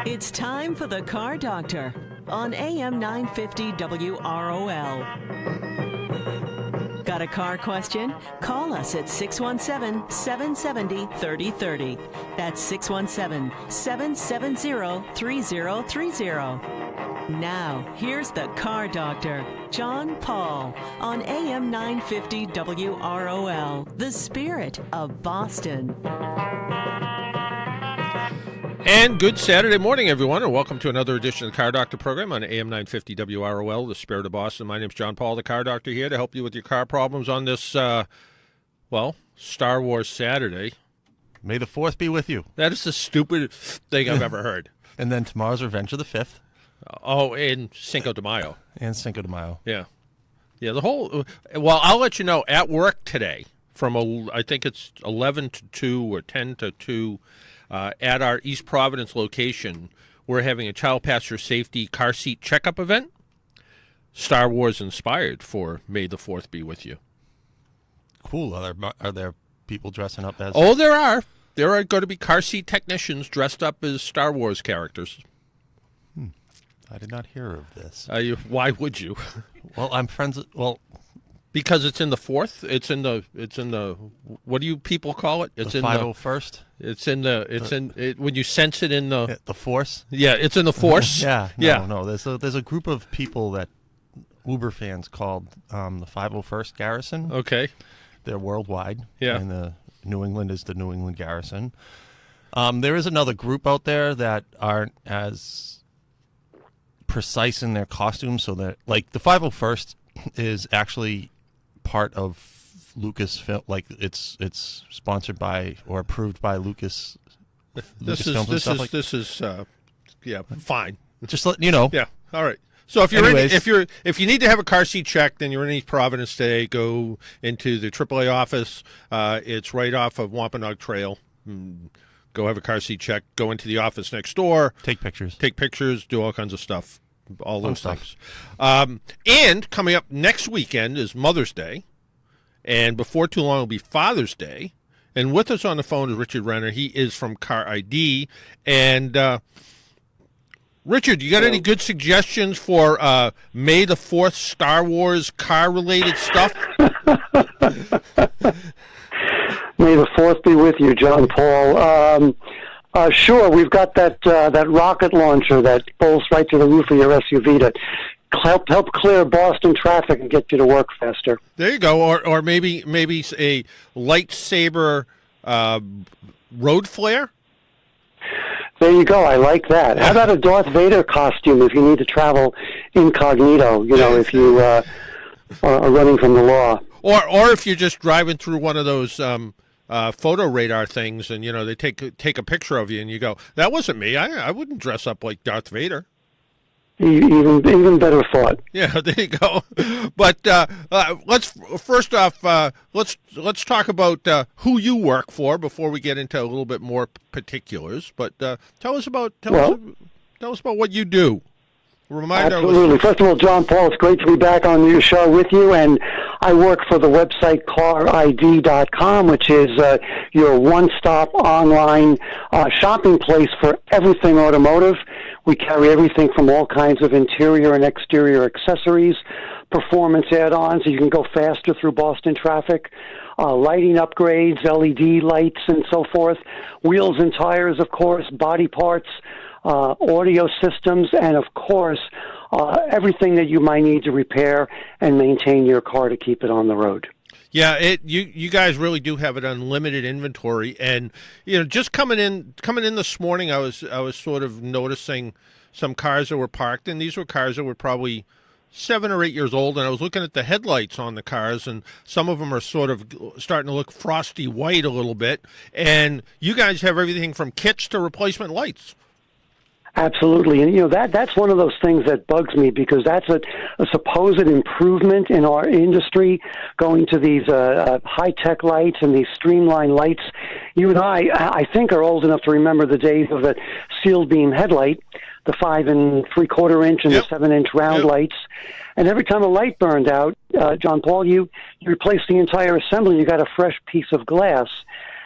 It's time for the Car Doctor on AM 950 WROL. Got a car question? Call us at 617-770-3030. That's 617-770-3030. Now, here's the Car Doctor, John Paul, on AM 950 WROL, the spirit of Boston. And good Saturday morning, everyone, and welcome to another edition of the Car Doctor program on AM 950 WROL, the spirit of Boston. My name's John Paul, the Car Doctor, here to help you with your car problems on this, Star Wars Saturday. May the 4th be with you. That is the stupidest thing I've ever heard. And then tomorrow's Revenge of the 5th. Oh, and Cinco de Mayo. And Cinco de Mayo. Yeah. Yeah, the whole, well, I'll let you know, at work today, from, I think it's 11 to 2 or 10 to 2, at our East Providence location, we're having a child passenger safety car seat checkup event. Star Wars inspired for May the 4th be with you. Cool. Are there people dressing up as... Oh, there are. There are going to be car seat technicians dressed up as Star Wars characters. I did not hear of this. Why would you? Well, I'm friends... Well... Because it's in the 4th. It's in the. What do you people call it? It's the in 501st. When you sense it in the. The Force. Yeah, it's in the Force. Yeah. Yeah. No. There's a group of people that Uber fans called the 501st Garrison. Okay. They're worldwide. Yeah. And the New England is the New England Garrison. There is another group out there that aren't as precise in their costumes, so that like the 501st is actually part of Lucasfilm, like it's sponsored by or approved by Lucas. This is fine. Just let you know. Yeah. All right. So if you need to have a car seat checked, then you're in East Providence today. Go into the AAA office. It's right off of Wampanoag Trail. Go have a car seat check. Go into the office next door. Take pictures. Do all kinds of stuff. All those things. And coming up next weekend is Mother's Day. And before too long will be Father's Day. And with us on the phone is Richard Reina. He is from CariD. And Richard, you got any good suggestions for May the 4th Star Wars car-related stuff? May the 4th be with you, John Paul. Sure, we've got that rocket launcher that bolts right to the roof of your SUV to help clear Boston traffic and get you to work faster. There you go, or maybe a lightsaber road flare. There you go. I like that. How about a Darth Vader costume if you need to travel incognito? You know, if you are running from the law, or if you're just driving through one of those. Photo radar things, and they take a picture of you, and you go, "That wasn't me. I wouldn't dress up like Darth Vader." Even better thought. Yeah, there you go. But let's talk about who you work for before we get into a little bit more particulars. But tell us about what you do. Absolutely. First of all, John Paul, it's great to be back on your show with you, and I work for the website CariD.com, which is your one-stop online shopping place for everything automotive. We carry everything from all kinds of interior and exterior accessories, performance add-ons. You can go faster through Boston traffic, lighting upgrades, LED lights, and so forth, wheels and tires, of course, body parts, audio systems, and of course, everything that you might need to repair and maintain your car to keep it on the road. Yeah, you guys really do have an unlimited inventory, and just coming in this morning, I was sort of noticing some cars that were parked, and these were cars that were probably 7 or 8 years old, and I was looking at the headlights on the cars, and some of them are sort of starting to look frosty white a little bit, and you guys have everything from kits to replacement lights. Absolutely. And, that's one of those things that bugs me because that's a supposed improvement in our industry, going to these high-tech lights and these streamlined lights. You and I think, are old enough to remember the days of the sealed beam headlight, the 5 3/4 inch and the 7-inch round lights. And every time a light burned out, John Paul, you replaced the entire assembly. You got a fresh piece of glass.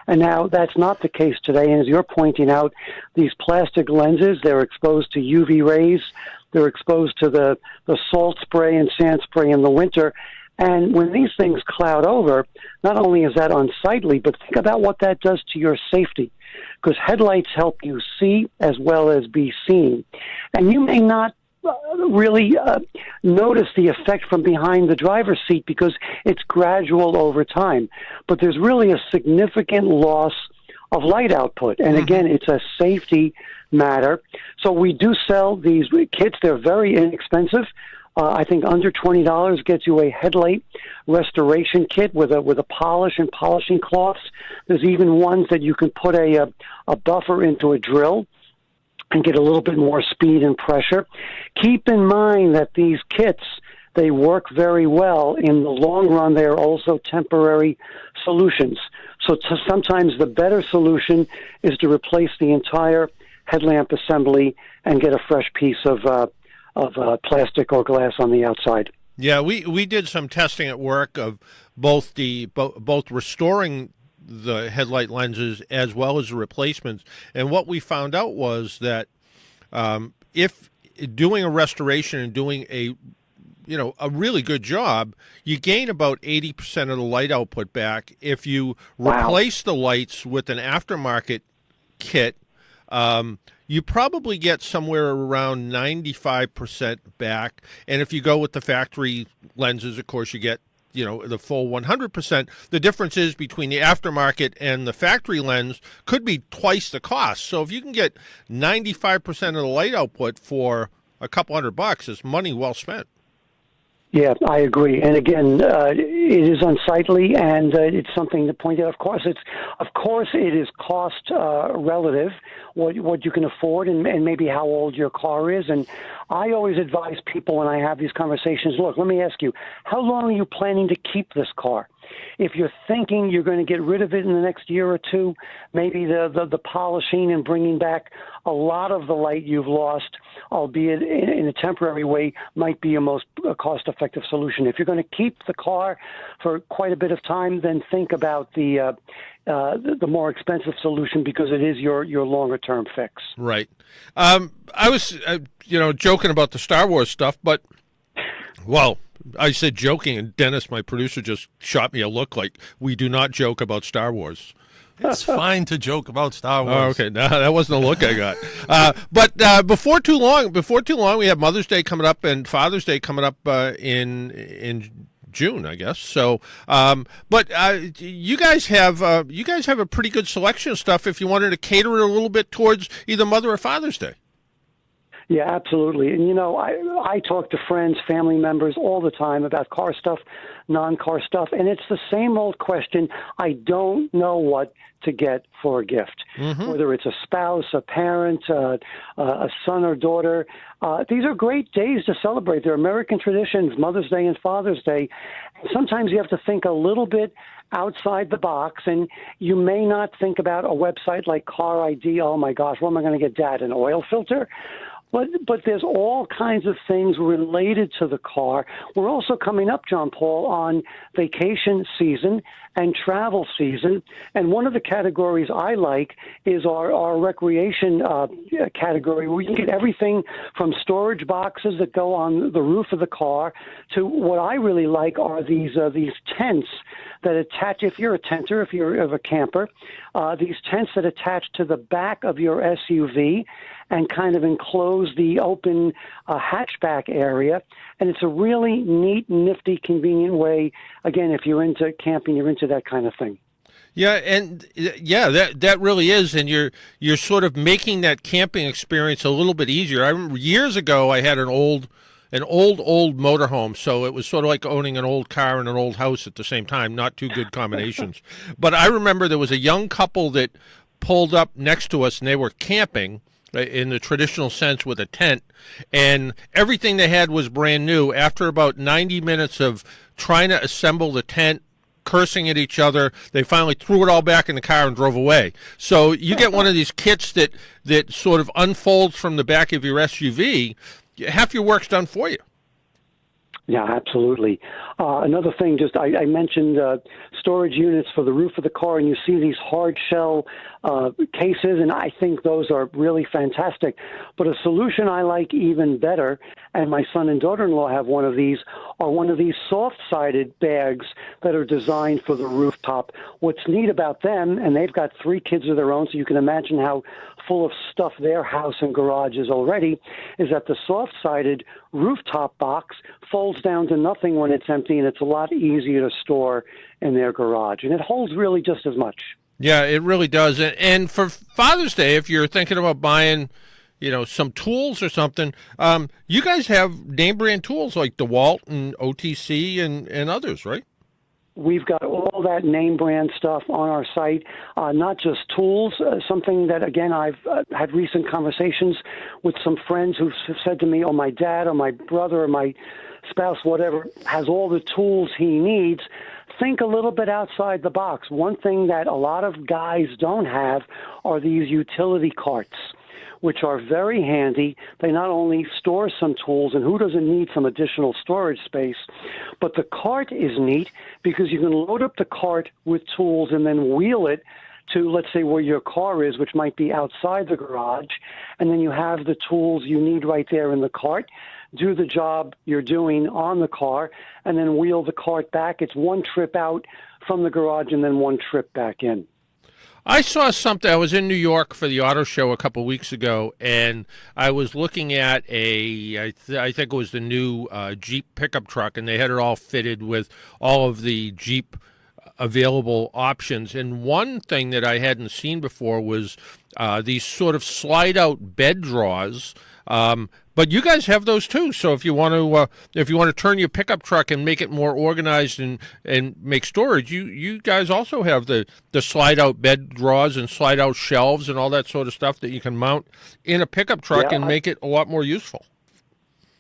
And now that's not the case today. And as you're pointing out, these plastic lenses, they're exposed to UV rays. They're exposed to the salt spray and sand spray in the winter. And when these things cloud over, not only is that unsightly, but think about what that does to your safety. Because headlights help you see as well as be seen. And you may not really notice the effect from behind the driver's seat because it's gradual over time. But there's really a significant loss of light output. And again, it's a safety matter. So we do sell these kits. They're very inexpensive. I think under $20 gets you a headlight restoration kit with a polish and polishing cloths. There's even ones that you can put a buffer into a drill and get a little bit more speed and pressure. Keep in mind that these kits, they work very well. In the long run, they are also temporary solutions. So sometimes the better solution is to replace the entire headlamp assembly and get a fresh piece of plastic or glass on the outside. Yeah, we did some testing at work of both both restoring the headlight lenses as well as the replacements, and what we found out was that if doing a restoration and doing a really good job, you gain about 80% of the light output back. If you replace the lights with an aftermarket kit, you probably get somewhere around 95% back. And if you go with the factory lenses, of course, you get, the full 100%. The difference is between the aftermarket and the factory lens could be twice the cost. So if you can get 95% of the light output for a couple $100, it's money well spent. Yeah, I agree. And again, it is unsightly, and it's something to point out. Of course, it is cost relative, what you can afford, and maybe how old your car is. And I always advise people when I have these conversations, look, let me ask you, how long are you planning to keep this car? If you're thinking you're going to get rid of it in the next year or two, maybe the polishing and bringing back a lot of the light you've lost, albeit in a temporary way, might be a most cost-effective solution. If you're going to keep the car for quite a bit of time, then think about the more expensive solution because it is your longer-term fix. Right. I was, joking about the Star Wars stuff, but, well, I said joking, and Dennis, my producer, just shot me a look like we do not joke about Star Wars. It's fine to joke about Star Wars. Oh, okay, no, that wasn't a look I got. But before too long, we have Mother's Day coming up and Father's Day coming up in June, I guess. So, but you guys have a pretty good selection of stuff if you wanted to cater it a little bit towards either Mother or Father's Day. Yeah, absolutely. And, I talk to friends, family members all the time about car stuff, non-car stuff, and it's the same old question. I don't know what to get for a gift, whether it's a spouse, a parent, a son or daughter. These are great days to celebrate. They're American traditions, Mother's Day and Father's Day. Sometimes you have to think a little bit outside the box, and you may not think about a website like CariD. Oh, my gosh, what am I going to get Dad, an oil filter? But there's all kinds of things related to the car. We're also coming up, John Paul, on vacation season and travel season. And one of the categories I like is our recreation category, where you can get everything from storage boxes that go on the roof of the car to what I really like are these tents that attach, if you're a tenter, if you're a camper, these tents that attach to the back of your SUV and kind of enclose the open hatchback area. And it's a really neat, nifty, convenient way. Again, if you're into camping, you're into that kind of thing. Yeah, and that really is, and you're sort of making that camping experience a little bit easier. I remember years ago I had an old motorhome, so it was sort of like owning an old car and an old house at the same time. Not two good combinations. But I remember there was a young couple that pulled up next to us, and they were camping in the traditional sense with a tent, and everything they had was brand new. After about 90 minutes of trying to assemble the tent, cursing at each other, they finally threw it all back in the car and drove away. So you get one of these kits that sort of unfolds from the back of your SUV, half your work's done for you. Yeah, absolutely. Another thing, I mentioned storage units for the roof of the car, and you see these hard shell cases, and I think those are really fantastic. But a solution I like even better, and my son and daughter-in-law have one of these, are one of these soft-sided bags that are designed for the rooftop. What's neat about them, and they've got 3 kids of their own, so you can imagine how full of stuff their house and garage is already, is that the soft-sided rooftop box folds down to nothing when it's empty, and it's a lot easier to store in their garage. And it holds really just as much. Yeah, it really does. And for Father's Day, if you're thinking about buying, some tools or something, you guys have name brand tools like DeWalt and OTC and others, right? We've got all that name brand stuff on our site, not just tools, something that, again, I've had recent conversations with some friends who've said to me, oh, my dad or my brother or my spouse, whatever, has all the tools he needs. Think a little bit outside the box. One thing that a lot of guys don't have are these utility carts, which are very handy. They not only store some tools, and who doesn't need some additional storage space, but the cart is neat because you can load up the cart with tools and then wheel it to, let's say, where your car is, which might be outside the garage, and then you have the tools you need right there in the cart. Do the job you're doing on the car, and then wheel the cart back. It's one trip out from the garage and then one trip back in. I saw something. I was in New York for the auto show a couple of weeks ago, and I was looking at I think it was the new Jeep pickup truck, and they had it all fitted with all of the Jeep available options. And one thing that I hadn't seen before was these sort of slide-out bed drawers. But you guys have those too. So if you want to turn your pickup truck and make it more organized and make storage, you guys also have the slide out bed drawers and slide out shelves and all that sort of stuff that you can mount in a pickup truck and make it a lot more useful.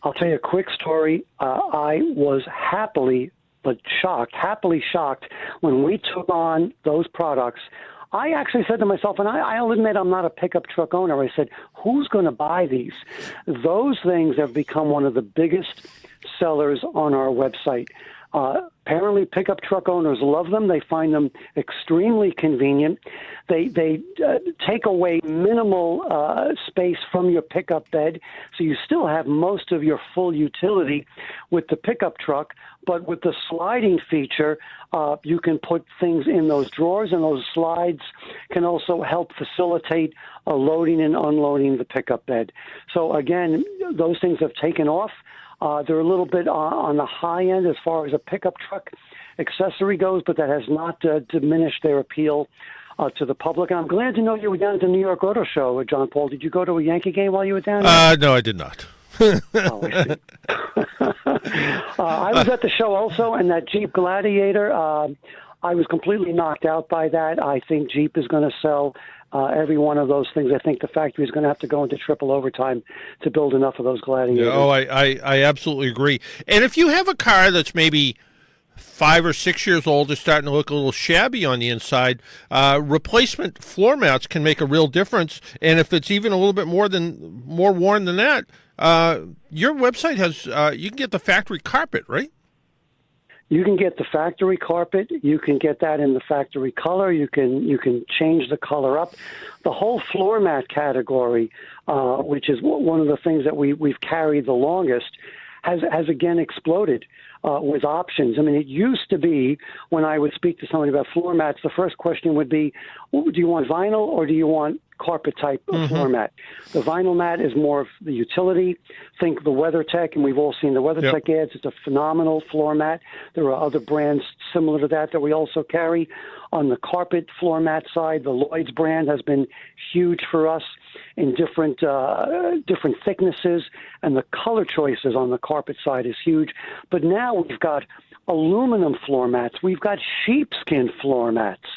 I'll tell you a quick story. I was happily shocked when we took on those products. I actually said to myself, and I'll admit I'm not a pickup truck owner, I said, who's going to buy these? Those things have become one of the biggest sellers on our website. Apparently, pickup truck owners love them. They find them extremely convenient. They take away minimal space from your pickup bed, so you still have most of your full utility with the pickup truck. But with the sliding feature, you can put things in those drawers, and those slides can also help facilitate loading and unloading the pickup bed. So again, those things have taken off. They're a little bit on the high end as far as a pickup truck accessory goes, but that has not diminished their appeal to the public. And I'm glad to know you were down at the New York Auto Show, John Paul. Did you go to a Yankee game while you were down there? No, I did not. Oh, I see. I was at the show also, and that Jeep Gladiator, I was completely knocked out by that. I think Jeep is going to sell every one of those things. I think the factory is going to have to go into triple overtime to build enough of those Gladiators. Yeah, I absolutely agree. And if you have a car that's maybe 5 or 6 years old, is starting to look a little shabby on the inside, replacement floor mats can make a real difference. And if it's even a little bit more worn than that, your website has you can get the factory carpet, right? You can get the factory carpet. You can get that in the factory color. You can change the color up. The whole floor mat category, which is one of the things that we've carried the longest, has again exploded with options. I mean, it used to be when I would speak to somebody about floor mats, the first question would be, do you want vinyl or do you want carpet type of floor mat? The vinyl mat is more of the utility. Think the WeatherTech, and we've all seen the WeatherTech ads. It's a phenomenal floor mat. There are other brands similar to that we also carry. On the carpet floor mat side, the Lloyd's brand has been huge for us in different thicknesses, and the color choices on the carpet side is huge. But now we've got aluminum floor mats. We've got sheepskin floor mats.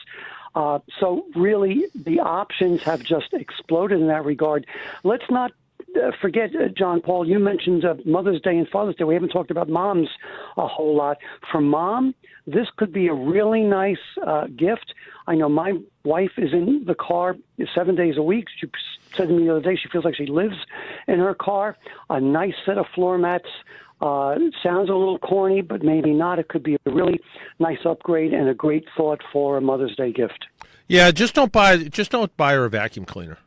So really, the options have just exploded in that regard. Let's not forget, John Paul, you mentioned Mother's Day and Father's Day. We haven't talked about moms a whole lot. For mom, this could be a really nice gift. I know my wife is in the car 7 days a week. She said to me the other day she feels like she lives in her car. A nice set of floor mats It sounds a little corny, but maybe not. It could be a really nice upgrade and a great thought for a Mother's Day gift. Yeah, just don't buy her a vacuum cleaner.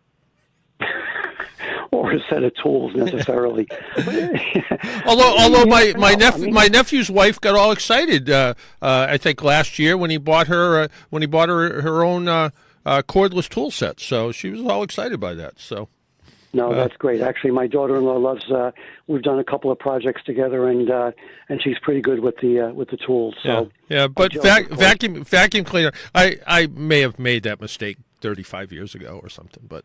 Or a set of tools necessarily. although my nephew's wife got all excited. I think last year when he bought her her own cordless tool set. So she was all excited by that. So. No, that's great. Actually, my daughter-in-law loves. We've done a couple of projects together, and she's pretty good with the tools. So yeah. But vacuum cleaner. I may have made that mistake 35 years ago or something, but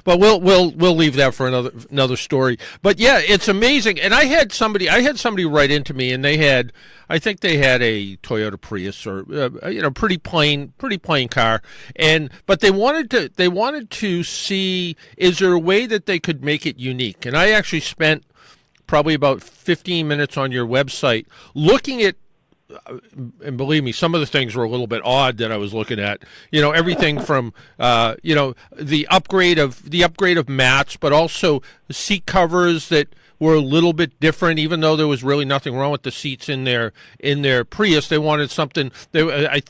we'll leave that for another story. But yeah, it's amazing. And I had somebody write into me, and I think they had a Toyota Prius or pretty plain car, but they wanted to see, is there a way that they could make it unique? And I actually spent probably about 15 minutes on your website looking at. And believe me, some of the things were a little bit odd that I was looking at. Everything from the upgrade of mats, but also seat covers that were a little bit different. Even though there was really nothing wrong with the seats in their Prius, they wanted something. I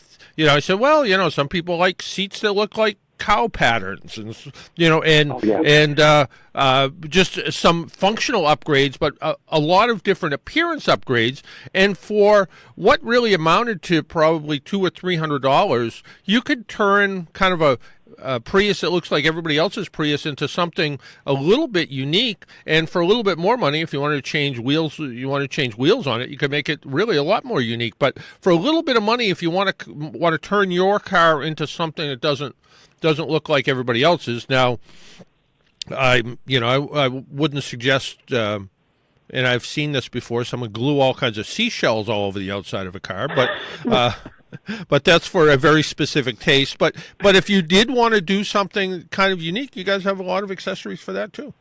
said, well, some people like seats that look like cow patterns, and just some functional upgrades, but a lot of different appearance upgrades. And for what really amounted to probably $200 or $300, you could turn kind of a Prius that looks like everybody else's Prius into something a little bit unique. And for a little bit more money, if you wanted to change wheels, on it, you could make it really a lot more unique. But for a little bit of money, if you want to turn your car into something that doesn't look like everybody else's. Now, I wouldn't suggest, and I've seen this before, someone glue all kinds of seashells all over the outside of a car, but that's for a very specific taste. But if you did want to do something kind of unique, you guys have a lot of accessories for that too.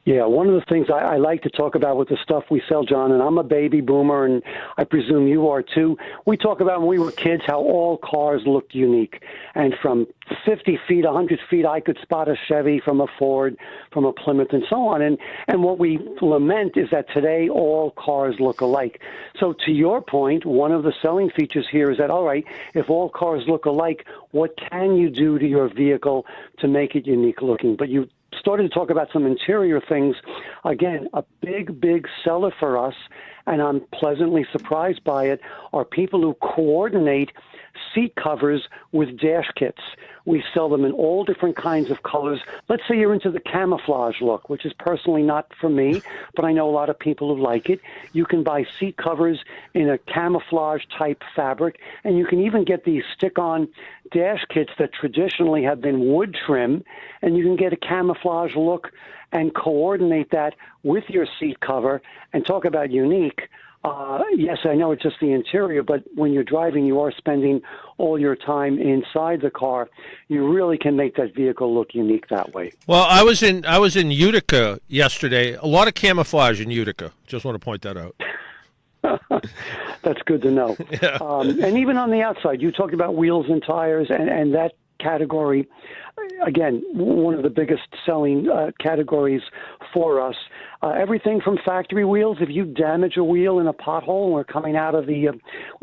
Yeah, one of the things I like to talk about with the stuff we sell, John, and I'm a baby boomer, and I presume you are too. We talk about when we were kids how all cars looked unique. And from 50 feet, 100 feet, I could spot a Chevy from a Ford, from a Plymouth, and so on. And what we lament is that today all cars look alike. So to your point, one of the selling features here is that, all right, if all cars look alike, what can you do to your vehicle to make it unique looking? But you started to talk about some interior things. Again, a big seller for us, and I'm pleasantly surprised by it, are people who coordinate seat covers with dash kits. We sell them in all different kinds of colors. Let's say you're into the camouflage look, which is personally not for me, but I know a lot of people who like it. You can buy seat covers in a camouflage type fabric, and you can even get these stick-on dash kits that traditionally have been wood trim, and you can get a camouflage look and coordinate that with your seat cover. And talk about unique. Yes, I know it's just the interior, but when you're driving, you are spending all your time inside the car. You really can make that vehicle look unique that way. Well, I was in Utica yesterday. A lot of camouflage in Utica. Just want to point that out. That's good to know. Yeah. And even on the outside, you talked about wheels and tires, and that category, again, one of the biggest selling categories for us. Everything from factory wheels. If you damage a wheel in a pothole, we're coming out of we're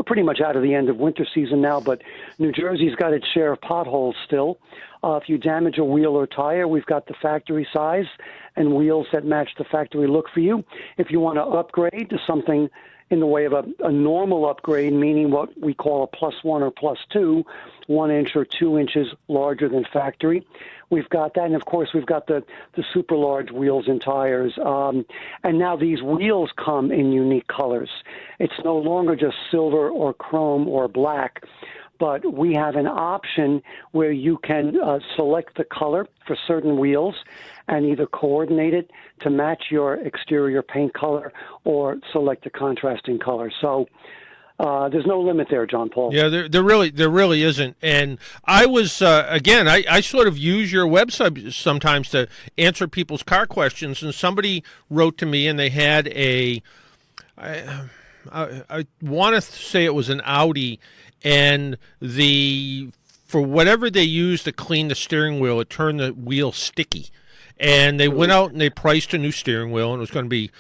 pretty much out of the end of winter season now, but New Jersey's got its share of potholes still. If you damage a wheel or tire, we've got the factory size and wheels that match the factory look for you. If you want to upgrade to something in the way of a normal upgrade, meaning what we call a +1 or +2, 1 inch or 2 inches larger than factory. We've got that, and of course we've got the super large wheels and tires. And now these wheels come in unique colors. It's no longer just silver or chrome or black, but we have an option where you can select the color for certain wheels and either coordinate it to match your exterior paint color or select a contrasting color. So there's no limit there, John Paul. Yeah, there really isn't. And I was again, I sort of use your website sometimes to answer people's car questions. And somebody wrote to me, and they had I want to say it was an Audi, and for whatever they used to clean the steering wheel, it turned the wheel sticky. And they went out and they priced a new steering wheel, and it was going to be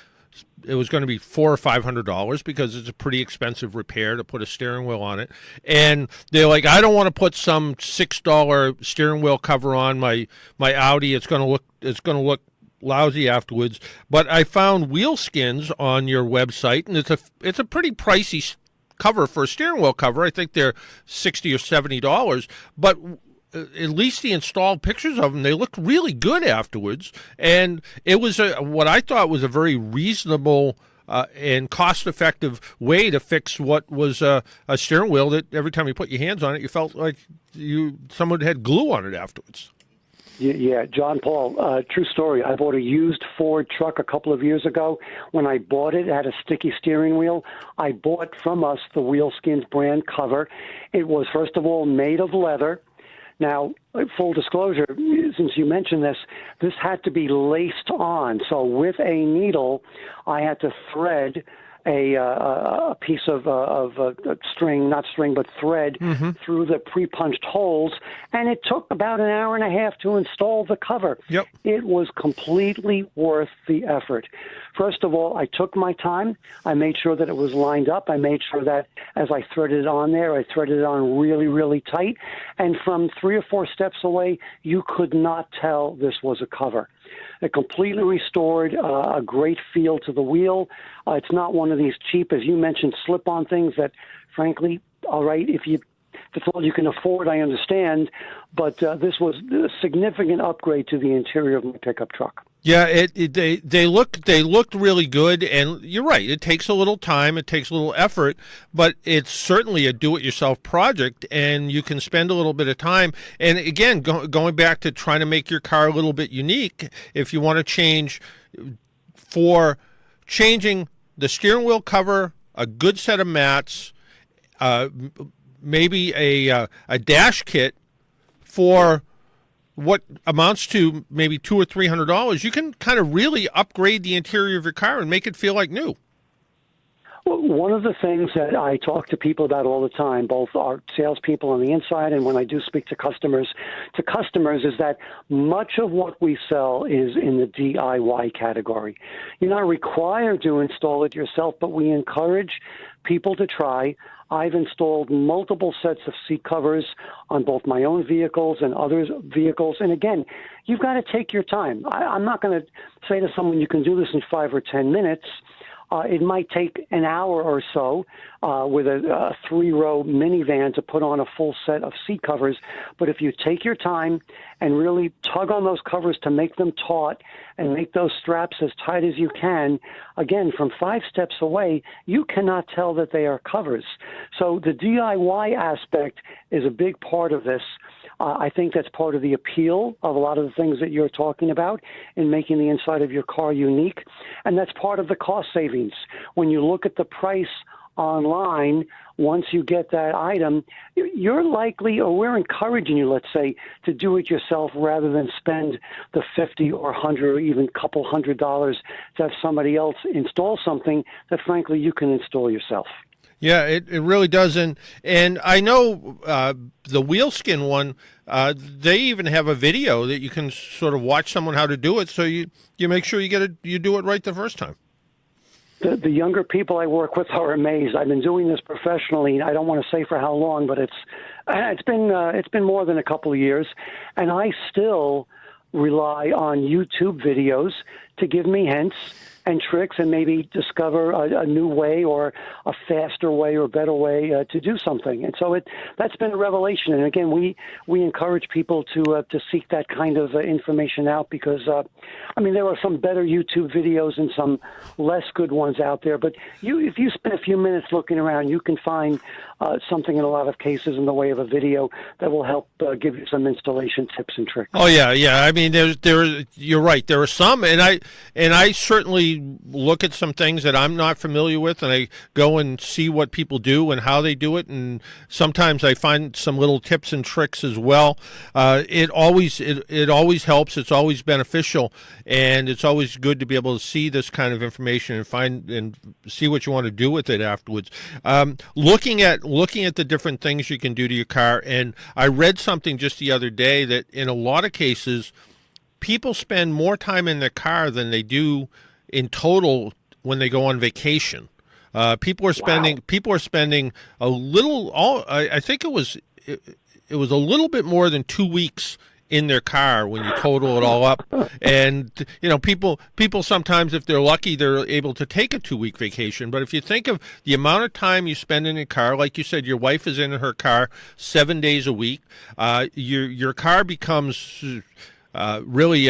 it was going to be $400 or $500 because it's a pretty expensive repair to put a steering wheel on it. And they're like, I don't want to put some $6 steering wheel cover on my Audi. It's going to look lousy afterwards. But I found wheel skins on your website, and it's a pretty pricey cover for a steering wheel cover. I think they're $60 or $70, but at least the installed pictures of them, they looked really good afterwards. And it was what I thought was a very reasonable and cost-effective way to fix what was a steering wheel that every time you put your hands on it, you felt like someone had glue on it afterwards. Yeah, John Paul, true story. I bought a used Ford truck a couple of years ago. When I bought it, it had a sticky steering wheel. I bought from us the Wheelskins brand cover. It was, first of all, made of leather. Now, full disclosure, since you mentioned this had to be laced on. So with a needle, I had to thread a piece of string, not string, but thread through the pre-punched holes, and it took about an hour and a half to install the cover. Yep. It was completely worth the effort. First of all, I took my time. I made sure that it was lined up. I made sure that as I threaded it on there, I threaded it on really, really tight. And from 3 or 4 steps away, you could not tell this was a cover. It completely restored a great feel to the wheel. It's not one of these cheap, as you mentioned, slip-on things that, frankly, all right, if it's all you can afford, I understand. But this was a significant upgrade to the interior of my pickup truck. Yeah, they looked really good, and you're right. It takes a little time, it takes a little effort, but it's certainly a do-it-yourself project, and you can spend a little bit of time. And again, going back to trying to make your car a little bit unique, if you want to changing the steering wheel cover, a good set of mats, maybe a dash kit for what amounts to maybe $200 or $300, you can kind of really upgrade the interior of your car and make it feel like new. Well, one of the things that I talk to people about all the time, both our salespeople on the inside and when I do speak to customers, is that much of what we sell is in the DIY category. You're not required to install it yourself, but we encourage people to try. I've installed multiple sets of seat covers on both my own vehicles and others' vehicles. And again, you've got to take your time. I'm not going to say to someone you can do this in 5 or 10 minutes. It might take an hour or so with a 3-row minivan to put on a full set of seat covers. But if you take your time and really tug on those covers to make them taut and make those straps as tight as you can, again, from 5 steps away, you cannot tell that they are covers. So the DIY aspect is a big part of this. I think that's part of the appeal of a lot of the things that you're talking about in making the inside of your car unique. And that's part of the cost savings. When you look at the price online, once you get that item, you're likely, or we're encouraging you, let's say, to do it yourself rather than spend the $50 or $100 or even a couple $100 to have somebody else install something that, frankly, you can install yourself. Yeah, it really does. And I know the Wheelskin one, they even have a video that you can sort of watch someone how to do it, so you make sure you do it right the first time. The younger people I work with are amazed. I've been doing this professionally. I don't want to say for how long, but it's been more than a couple of years, and I still rely on YouTube videos to give me hints and tricks and maybe discover a new way or a faster way or better way to do something. And so that's been a revelation. And again, we encourage people to seek that kind of information out because, there are some better YouTube videos and some less good ones out there. But if you spend a few minutes looking around, you can find something in a lot of cases in the way of a video that will help give you some installation tips and tricks. Oh, yeah. I mean, you're right. There are some, and I certainly look at some things that I'm not familiar with, and I go and see what people do and how they do it, and sometimes I find some little tips and tricks as well. It always helps. It's always beneficial, and it's always good to be able to see this kind of information and find and see what you want to do with it afterwards. Looking at the different things you can do to your car, and I read something just the other day that in a lot of cases, people spend more time in their car than they do in total when they go on vacation. People are spending a little. I think it was a little bit more than 2 weeks in their car when you total it all up. And people sometimes, if they're lucky, they're able to take a 2-week vacation. But if you think of the amount of time you spend in a car, like you said, your wife is in her car 7 days a week. Your car becomes really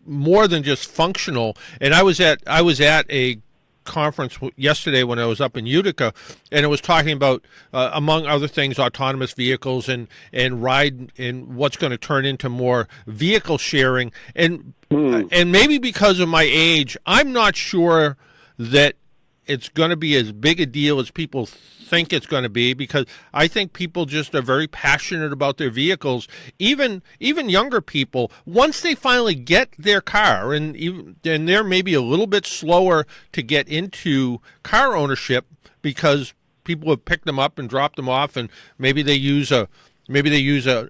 more than just functional. And I was at a conference yesterday when I was up in Utica, and it was talking about, among other things, autonomous vehicles and ride, and what's going to turn into more vehicle sharing. And maybe because of my age, I'm not sure that it's going to be as big a deal as people think it's going to be, because I think people just are very passionate about their vehicles. Even younger people, once they finally get their car, and they're maybe a little bit slower to get into car ownership because people have picked them up and dropped them off, and maybe they use an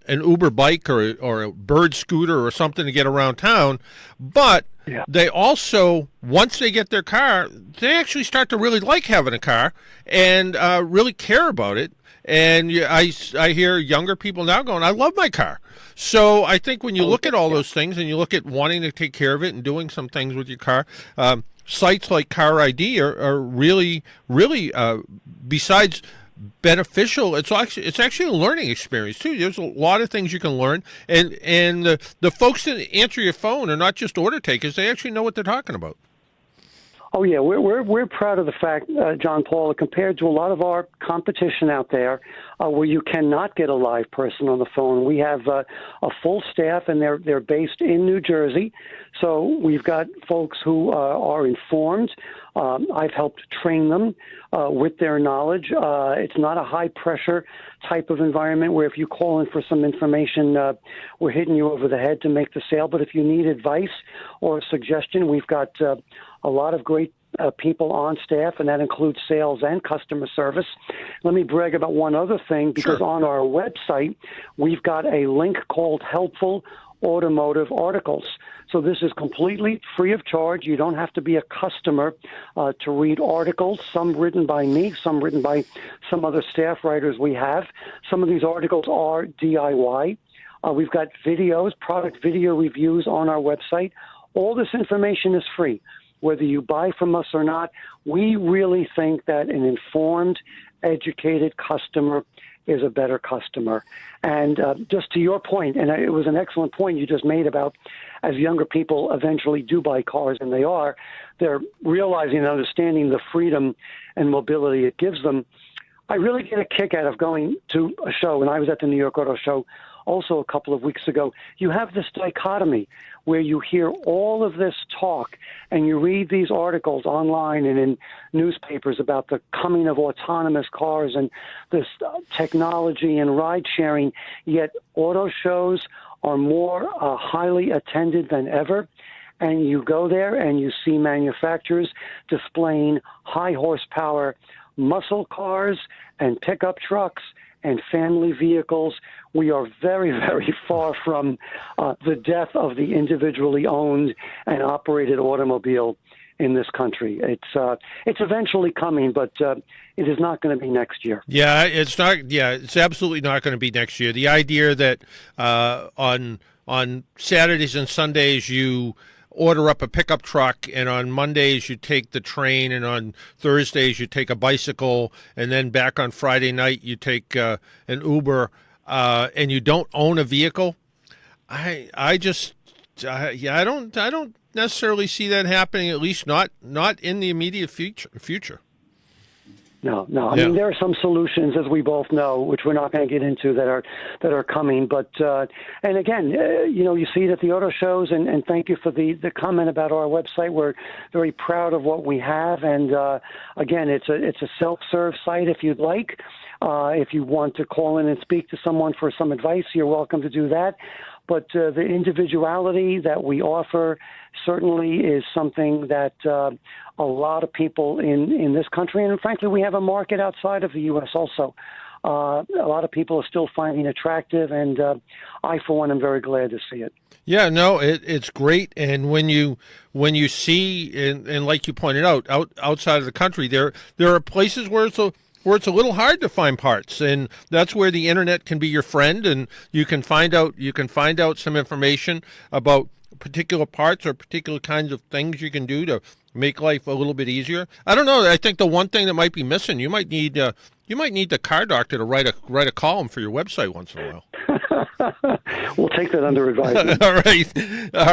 Uber bike or a Bird scooter or something to get around town. But they also, once they get their car, they actually start to really like having a car and really care about it. And I hear younger people now going, I love my car. So I think when you look at all those things and you look at wanting to take care of it and doing some things with your car, sites like CariD are really, really, besides beneficial, it's actually a learning experience too. There's a lot of things you can learn, and the folks that answer your phone are not just order takers; they actually know what they're talking about. Oh yeah, we're proud of the fact, John Paul, compared to a lot of our competition out there, where you cannot get a live person on the phone. We have a full staff, and they're based in New Jersey. So we've got folks who are informed. I've helped train them with their knowledge. It's not a high-pressure type of environment where if you call in for some information, we're hitting you over the head to make the sale. But if you need advice or a suggestion, we've got a lot of great people on staff, and that includes sales and customer service. Let me brag about one other thing, because on our website, we've got a link called Helpful Automotive Articles. So this is completely free of charge. You don't have to be a customer to read articles, some written by me, some written by some other staff writers we have. Some of these articles are DIY. We've got videos, product video reviews on our website. All this information is free. Whether you buy from us or not, we really think that an informed, educated customer is a better customer. And just to your point, and it was an excellent point you just made about as younger people eventually do buy cars, and they're realizing and understanding the freedom and mobility it gives them. I really get a kick out of going to a show, and I was at the New York Auto Show also a couple of weeks ago. You have this dichotomy where you hear all of this talk and you read these articles online and in newspapers about the coming of autonomous cars and this technology and ride sharing, yet auto shows are more highly attended than ever. And you go there and you see manufacturers displaying high horsepower muscle cars and pickup trucks and family vehicles. We are very, very far from the death of the individually owned and operated automobile in this country. It's eventually coming, but it is not going to be next year. Yeah, it's not. Yeah, it's absolutely not going to be next year. The idea that on Saturdays and Sundays you order up a pickup truck, and on Mondays you take the train, and on Thursdays you take a bicycle, and then back on Friday night you take an Uber, and you don't own a vehicle. I don't necessarily see that happening. At least not in the immediate future. No. I mean, there are some solutions, as we both know, which we're not going to get into, that are coming. But and again, you see it at the auto shows, and thank you for the comment about our website. We're very proud of what we have, and again, it's a self-serve site if you'd like. If you want to call in and speak to someone for some advice, you're welcome to do that. But the individuality that we offer certainly is something that a lot of people in this country, and frankly, we have a market outside of the U.S. also, a lot of people are still finding attractive, and I, for one, am very glad to see it. Yeah, no, it's great. And when you see, and like you pointed out, outside of the country, there are places where it's a little hard to find parts, and that's where the internet can be your friend, and you can find out some information about particular parts or particular kinds of things you can do to make life a little bit easier. I don't know. I think the one thing that might be missing, you might need the car doctor to write a column for your website once in a while. We'll take that under advisement. All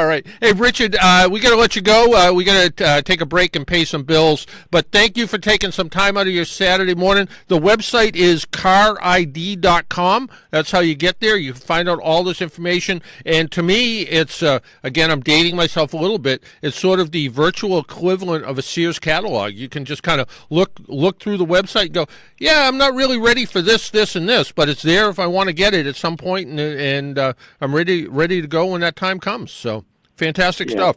right. Hey, Richard, we got to let you go. We got to take a break and pay some bills. But thank you for taking some time out of your Saturday morning. The website is CariD.com. That's how you get there. You can find out all this information. And to me, it's again, I'm dating myself a little bit. It's sort of the virtual equivalent of a Sears catalog. You can just kind of look through the website and go, yeah, I'm not really ready for this, and this, but it's there if I want to get it at some point, and I'm ready to go when that time comes. So fantastic stuff.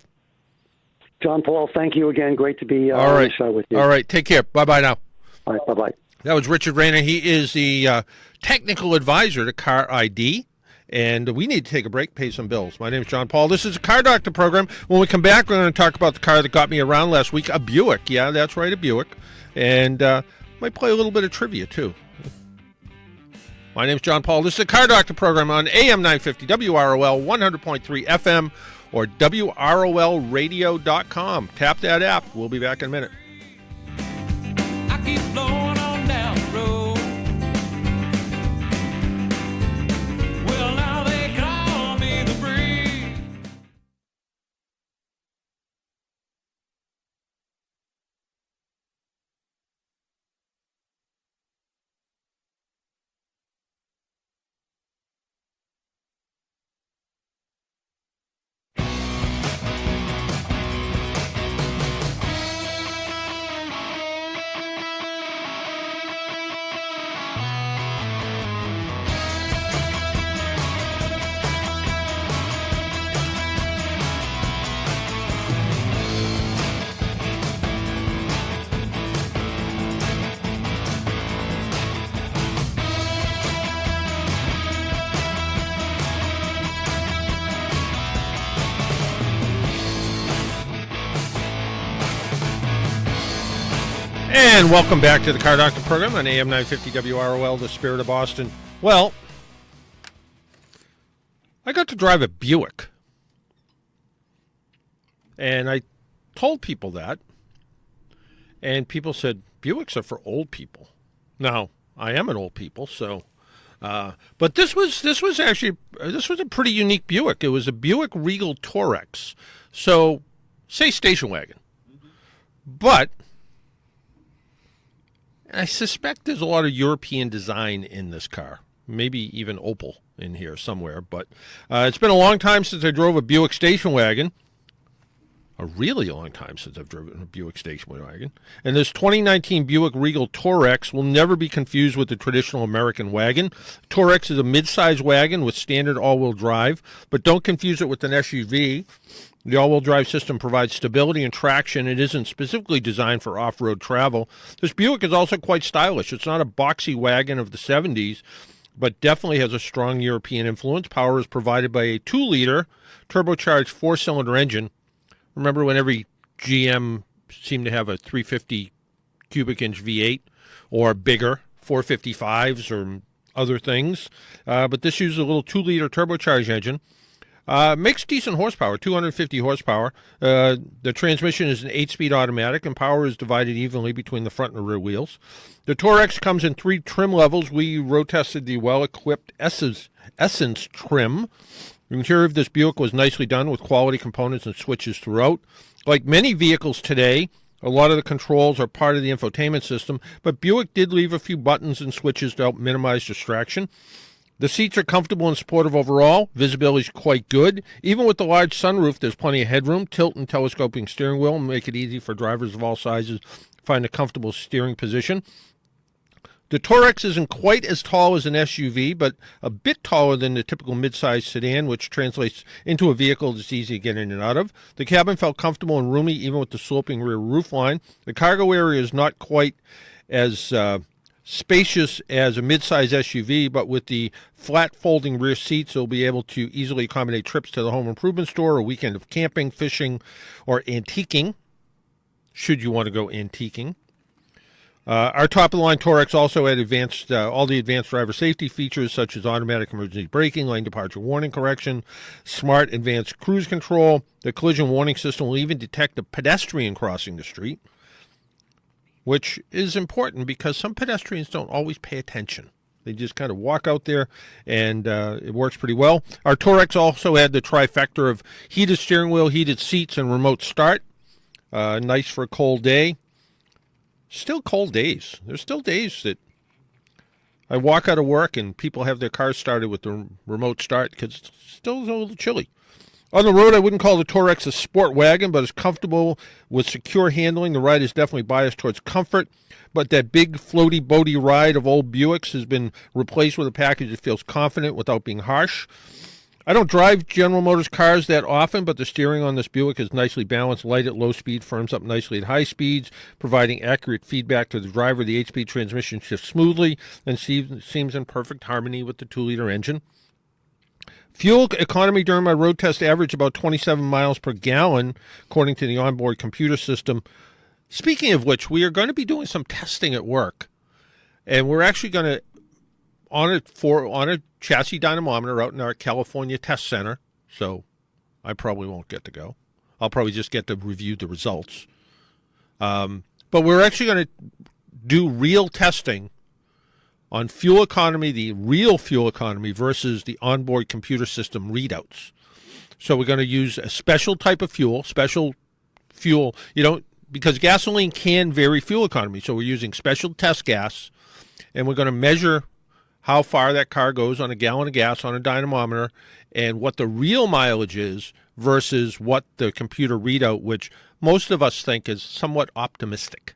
John Paul, thank you again. Great to be on the show with you. All right, take care. Bye-bye now. All right, bye-bye. That was Richard Reina. He is the technical advisor to CariD. And we need to take a break, pay some bills. My name is John Paul. This is a Car Doctor program. When we come back, we're going to talk about the car that got me around last week, a Buick. Yeah, that's right, a Buick. And might play a little bit of trivia, too. My name is John Paul. This is a Car Doctor program on AM 950, WROL 100.3 FM, or WROLradio.com. Tap that app. We'll be back in a minute. I keep blowing on down the road. Well, now they call me the breeze. And welcome back to the Car Doctor program on AM 950 WROL, the Spirit of Boston. Well, I got to drive a Buick. And I told people that. And people said, Buicks are for old people. Now, I am an old people, so... but this was a pretty unique Buick. It was a Buick Regal TourX. So, say station wagon. But... I suspect there's a lot of European design in this car, maybe even Opel in here somewhere. But it's been a long time since I drove a Buick station wagon, a really long time since I've driven a Buick station wagon. And this 2019 Buick Regal TourX will never be confused with the traditional American wagon. TourX is a mid-size wagon with standard all-wheel drive, but don't confuse it with an SUV. The all-wheel drive system provides stability and traction. It isn't specifically designed for off-road travel. This Buick is also quite stylish. It's not a boxy wagon of the 70s, but definitely has a strong European influence. Power is provided by a 2-liter turbocharged 4-cylinder engine. Remember when every GM seemed to have a 350 cubic inch V8 or bigger, 455s or other things? But this uses a little 2-liter turbocharged engine. Makes decent horsepower, 250 horsepower. The transmission is an 8-speed automatic, and power is divided evenly between the front and rear wheels. The TourX comes in 3 trim levels. We road tested the well-equipped Essence trim. The interior of this Buick was nicely done with quality components and switches throughout. Like many vehicles today, a lot of the controls are part of the infotainment system, but Buick did leave a few buttons and switches to help minimize distraction. The seats are comfortable and supportive overall. Visibility is quite good. Even with the large sunroof, there's plenty of headroom. Tilt and telescoping steering wheel make it easy for drivers of all sizes to find a comfortable steering position. The TourX isn't quite as tall as an SUV, but a bit taller than the typical midsize sedan, which translates into a vehicle that's easy to get in and out of. The cabin felt comfortable and roomy, even with the sloping rear roofline. The cargo area is not quite as spacious as a midsize SUV, but with the flat folding rear seats, it'll be able to easily accommodate trips to the home improvement store, a weekend of camping, fishing, or antiquing, should you want to go antiquing. Our top-of-the-line TourX also had all the advanced driver safety features, such as automatic emergency braking, lane departure warning correction, smart advanced cruise control. The collision warning system will even detect a pedestrian crossing the street, which is important because some pedestrians don't always pay attention. They just kind of walk out there, and it works pretty well. Our TourX also had the trifecta of heated steering wheel, heated seats, and remote start. Nice for a cold day. Still cold days. There's still days that I walk out of work and people have their cars started with the remote start because it's still a little chilly. On the road, I wouldn't call the TourX a sport wagon, but it's comfortable with secure handling. The ride is definitely biased towards comfort, but that big floaty boaty ride of old Buicks has been replaced with a package that feels confident without being harsh. I don't drive General Motors cars that often, but the steering on this Buick is nicely balanced. Light at low speed, firms up nicely at high speeds, providing accurate feedback to the driver. The 8-speed transmission shifts smoothly and seems in perfect harmony with the 2-liter engine. Fuel economy during my road test averaged about 27 miles per gallon, according to the onboard computer system. Speaking of which, we are going to be doing some testing at work, and we're actually going to on a chassis dynamometer out in our California test center, so I probably won't get to go. I'll probably just get to review the results. But we're actually going to do real testing on fuel economy, the real fuel economy versus the onboard computer system readouts. So we're going to use a special type of fuel, because gasoline can vary fuel economy. So we're using special test gas, and we're going to measure how far that car goes on a gallon of gas on a dynamometer and what the real mileage is versus what the computer readout, which most of us think is somewhat optimistic.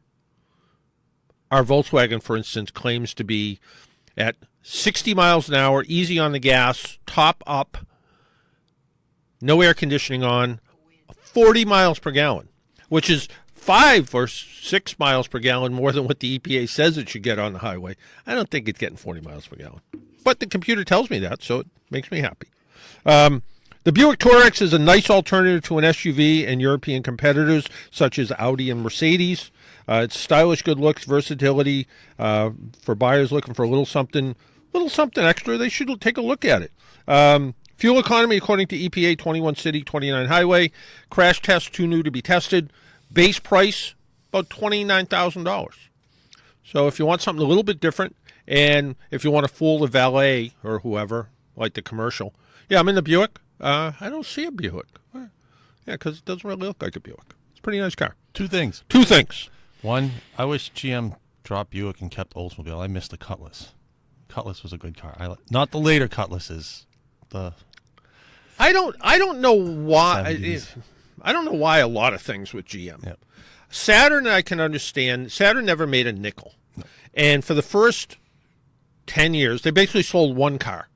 Our Volkswagen, for instance, claims to be at 60 miles an hour, easy on the gas, top up, no air conditioning on, 40 miles per gallon, which is 5 or 6 miles per gallon more than what the EPA says it should get on the highway. I don't think it's getting 40 miles per gallon. But the computer tells me that, so it makes me happy. The Buick TourX is a nice alternative to an SUV and European competitors such as Audi and Mercedes. It's stylish, good looks, versatility. For buyers looking for a little something extra, they should take a look at it. Fuel economy, according to EPA, 21 city, 29 highway. Crash test, too new to be tested. Base price, about $29,000. So if you want something a little bit different, and if you want to fool the valet or whoever, like the commercial, yeah, I'm in the Buick. I don't see a Buick. Yeah, because it doesn't really look like a Buick. It's a pretty nice car. Two things. One, I wish GM dropped Buick and kept Oldsmobile. I missed the Cutlass. Cutlass was a good car. Not the later Cutlasses. I don't know why. 70s. I don't know why a lot of things with GM. Yep. Saturn, I can understand. Saturn never made a nickel. No. And for the first 10 years, they basically sold one car.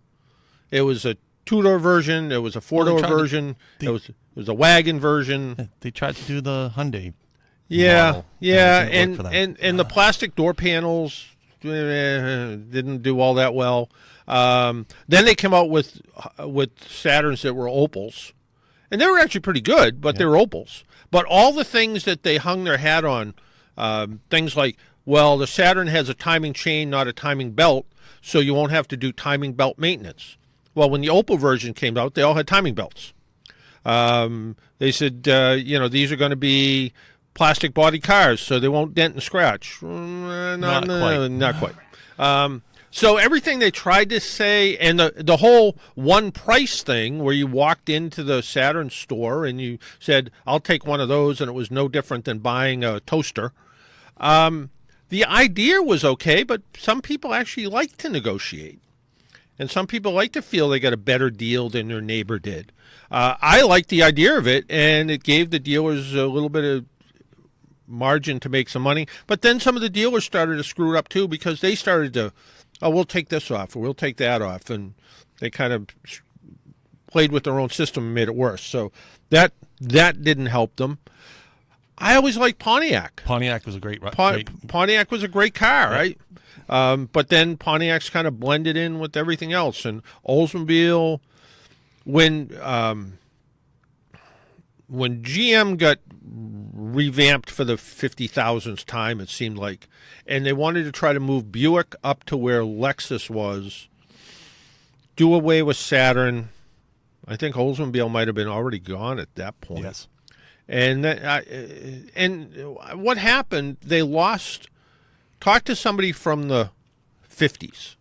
It was a two-door version. It was a four-door version. It was a wagon version. Yeah, they tried to do the Hyundai model, and the the plastic door panels didn't do all that well. Then they came out with Saturns that were Opals. And they were actually pretty good, but they were Opals. But all the things that they hung their hat on, things like, well, the Saturn has a timing chain, not a timing belt, so you won't have to do timing belt maintenance. Well, when the Opal version came out, they all had timing belts. They said, these are going to be plastic body cars, so they won't dent and scratch. Not quite. So everything they tried to say, and the whole one price thing where you walked into the Saturn store and you said, I'll take one of those, and it was no different than buying a toaster. The idea was okay, but some people actually like to negotiate. And some people like to feel they got a better deal than their neighbor did. I liked the idea of it, and it gave the dealers a little bit of margin to make some money. But then some of the dealers started to screw it up too, because they started to, we'll take this off or we'll take that off. And they kind of played with their own system and made it worse. So that didn't help them. I always liked Pontiac. Pontiac was a great. Pontiac was a great car, right? But then Pontiac's kind of blended in with everything else. And Oldsmobile, when GM got revamped for the 50,000th time, it seemed like, and they wanted to try to move Buick up to where Lexus was, do away with Saturn. I think Oldsmobile might have been already gone at that point. Yes. And what happened, they lost, talk to somebody from the 50s,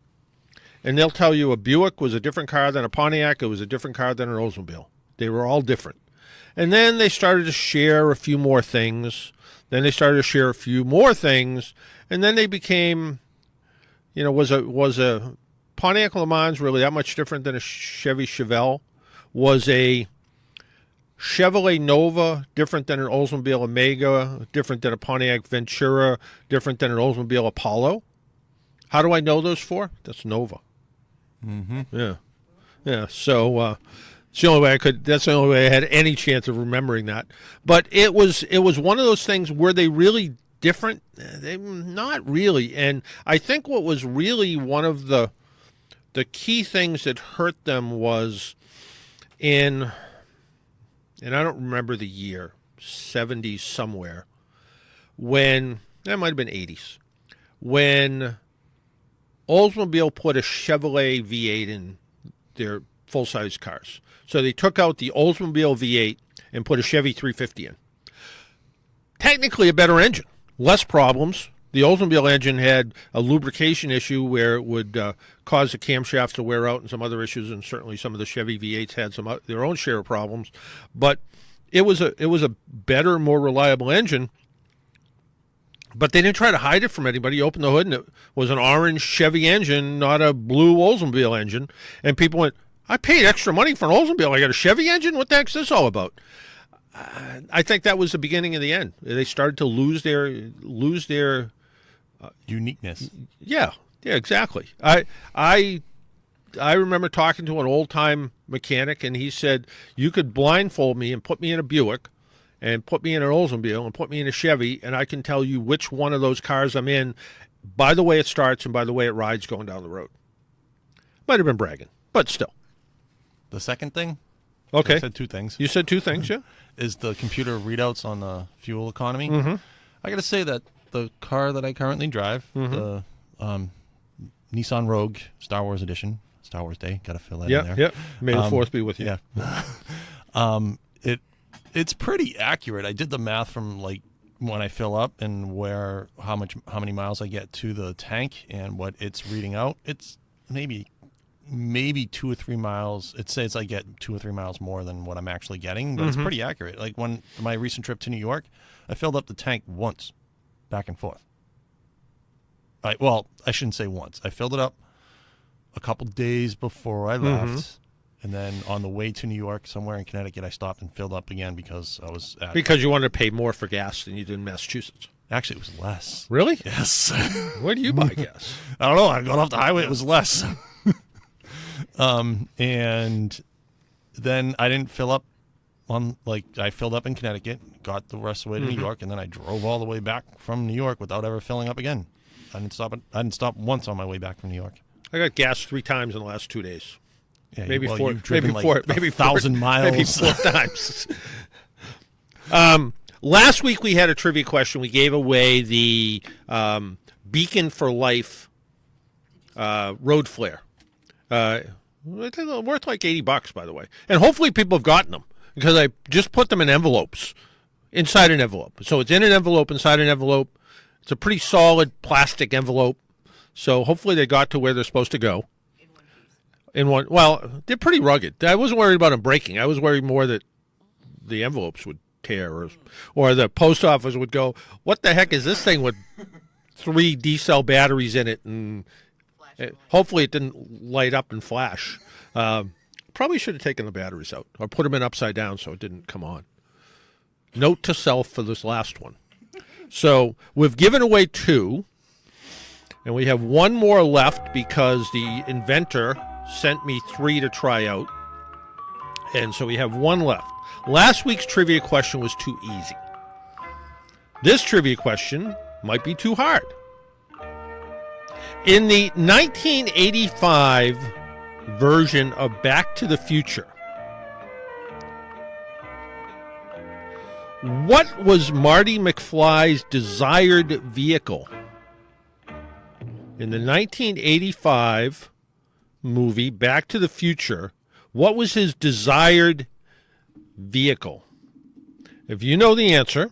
and they'll tell you a Buick was a different car than a Pontiac, it was a different car than an Oldsmobile. They were all different. And then they started to share a few more things. Then they started to share a few more things. And then they became, was a Pontiac Le Mans really that much different than a Chevy Chevelle? Was a Chevrolet Nova different than an Oldsmobile Omega, different than a Pontiac Ventura, different than an Oldsmobile Apollo? How do I know those four? That's Nova. Mm-hmm. Yeah. So it's the only way I could. That's the only way I had any chance of remembering that. But it was one of those things. Were they really different? They not really. And I think what was really one of the key things that hurt them was and I don't remember the year, 70s somewhere, when, that might have been 80s, when Oldsmobile put a Chevrolet V8 in their full-size cars. So they took out the Oldsmobile V8 and put a Chevy 350 in. Technically a better engine, less problems. The Oldsmobile engine had a lubrication issue where it would cause the camshafts to wear out and some other issues, and certainly some of the Chevy V8s had some their own share of problems. But it was a better, more reliable engine. But they didn't try to hide it from anybody. You opened the hood, and it was an orange Chevy engine, not a blue Oldsmobile engine. And people went, I paid extra money for an Oldsmobile. I got a Chevy engine? What the heck's this all about? I think that was the beginning of the end. They started to lose their uniqueness. Yeah, exactly. I remember talking to an old-time mechanic, and he said, you could blindfold me and put me in a Buick and put me in an Oldsmobile and put me in a Chevy, and I can tell you which one of those cars I'm in by the way it starts and by the way it rides going down the road. Might have been bragging, but still. The second thing? Okay. I said two things. You said two things, yeah? Is the computer readouts on the fuel economy. Mm-hmm. I got to say that the car that I currently drive, the Nissan Rogue Star Wars Edition, Star Wars Day, got to fill that in there. Yeah. May the fourth be with you. Yeah. It's pretty accurate. I did the math from like when I fill up and how many miles I get to the tank and what it's reading out. It's maybe 2 or 3 miles. It says I get 2 or 3 miles more than what I'm actually getting, but it's pretty accurate. Like when my recent trip to New York, I filled up the tank once, back and forth. Well, I shouldn't say once. I filled it up a couple days before I left, and then on the way to New York, somewhere in Connecticut, I stopped and filled up again because I was because you wanted to pay more for gas than you did in Massachusetts. Actually, it was less. Really? Yes. Where do you buy gas? I don't know. I got off the highway. It was less. And then I didn't fill up I filled up in Connecticut, got the rest of the way to New York, and then I drove all the way back from New York without ever filling up again. I didn't stop once on my way back from New York. I got gas 3 times in the last 2 days. Yeah, maybe well, 4. You've driven maybe 4. Maybe 1,000 miles. Maybe 4 times. Last week we had a trivia question. We gave away the Beacon for Life road flare. Worth like $80, by the way. And hopefully people have gotten them because I just put them in envelopes, inside an envelope. So it's in an envelope, inside an envelope. It's a pretty solid plastic envelope. So hopefully they got to where they're supposed to go. Well, they're pretty rugged. I wasn't worried about them breaking. I was worried more that the envelopes would tear or the post office would go, what the heck is this thing with 3 D-cell batteries in it? And hopefully it didn't light up and flash. Probably should have taken the batteries out or put them in upside down so it didn't come on. Note to self for this last one. So we've given away 2, and we have 1 more left because the inventor sent me 3 to try out. And so we have 1 left. Last week's trivia question was too easy. This trivia question might be too hard. In the 1985 version of Back to the Future, what was Marty McFly's desired vehicle? In the 1985 movie Back to the Future, what was his desired vehicle? If you know the answer,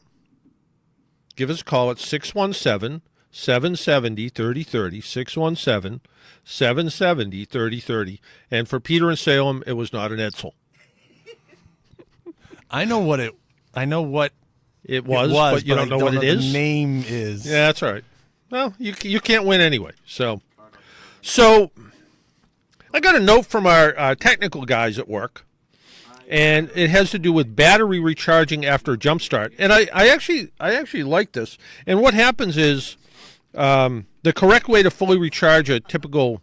give us a call at 617-770-3030, 617-770-3030. And for Peter in Salem, it was not an Edsel. I know what it was, but you don't know what it is? The name is. Yeah, that's all right. Well, you can't win anyway. So I got a note from our technical guys at work, and it has to do with battery recharging after a jump start. And I actually like this. And what happens is the correct way to fully recharge a typical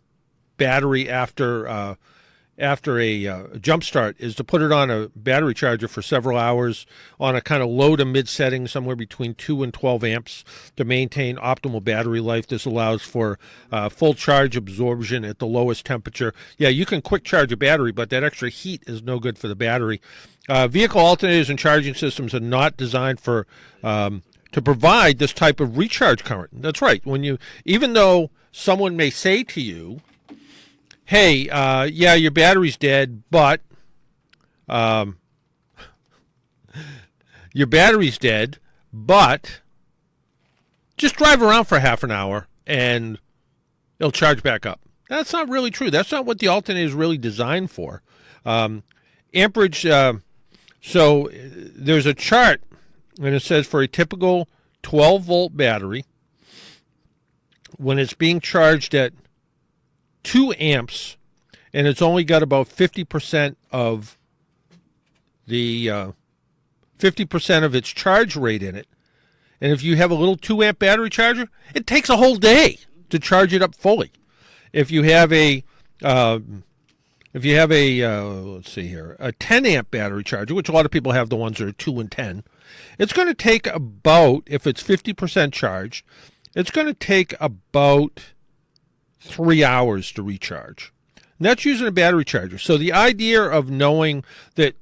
battery after a jump start is to put it on a battery charger for several hours on a kind of low to mid setting, somewhere between 2 and 12 amps, to maintain optimal battery life. This allows for full charge absorption at the lowest temperature. Yeah, you can quick charge a battery, but that extra heat is no good for the battery. Vehicle alternators and charging systems are not designed for to provide this type of recharge current. That's right. Even though someone may say to you, hey, yeah, your battery's dead, but just drive around for half an hour and it'll charge back up. That's not really true. That's not what the alternator is really designed for. Amperage, so there's a chart, and it says for a typical 12-volt battery, when it's being charged at 2 amps, and it's only got about 50% of the 50% of its charge rate in it. And if you have a little 2 amp battery charger, it takes a whole day to charge it up fully. If you have a let's see here, a 10 amp battery charger, which a lot of people have, the ones that are 2 and 10, it's going to take about, if it's 50% charged, it's going to take about 3 hours to recharge. And that's using a battery charger. So the idea of knowing that,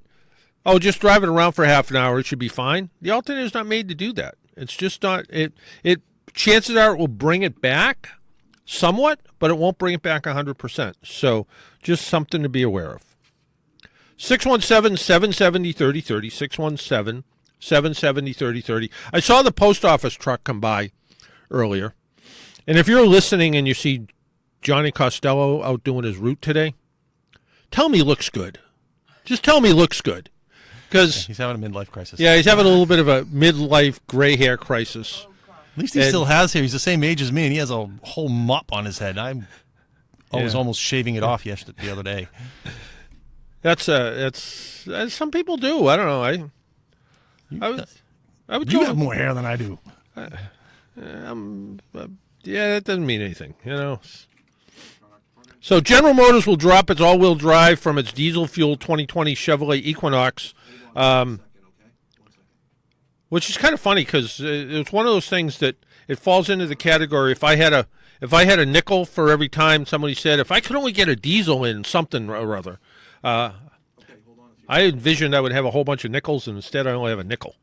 oh, just drive it around for half an hour, it should be fine. The alternator is not made to do that. It's just not, it chances are it will bring it back somewhat, but it won't bring it back 100%. So just something to be aware of. 617-770-3030, 617-770-3030. I saw the post office truck come by earlier. And if you're listening and you see Johnny Costello out doing his route today, tell me he looks good. Just tell me he looks good. Because he's having a midlife crisis. Yeah, he's having a little bit of a midlife gray hair crisis. At least he still has hair. He's the same age as me, and he has a whole mop on his head. I was almost shaving it off the other day. That's some people do. I don't know. I would. You have more hair than I do. Yeah, that doesn't mean anything, you know. So General Motors will drop its all-wheel drive from its diesel-fueled 2020 Chevrolet Equinox, which is kind of funny because it's one of those things that it falls into the category. If I had a nickel for every time somebody said, if I could only get a diesel in something or other, I envisioned I would have a whole bunch of nickels, and instead I only have a nickel.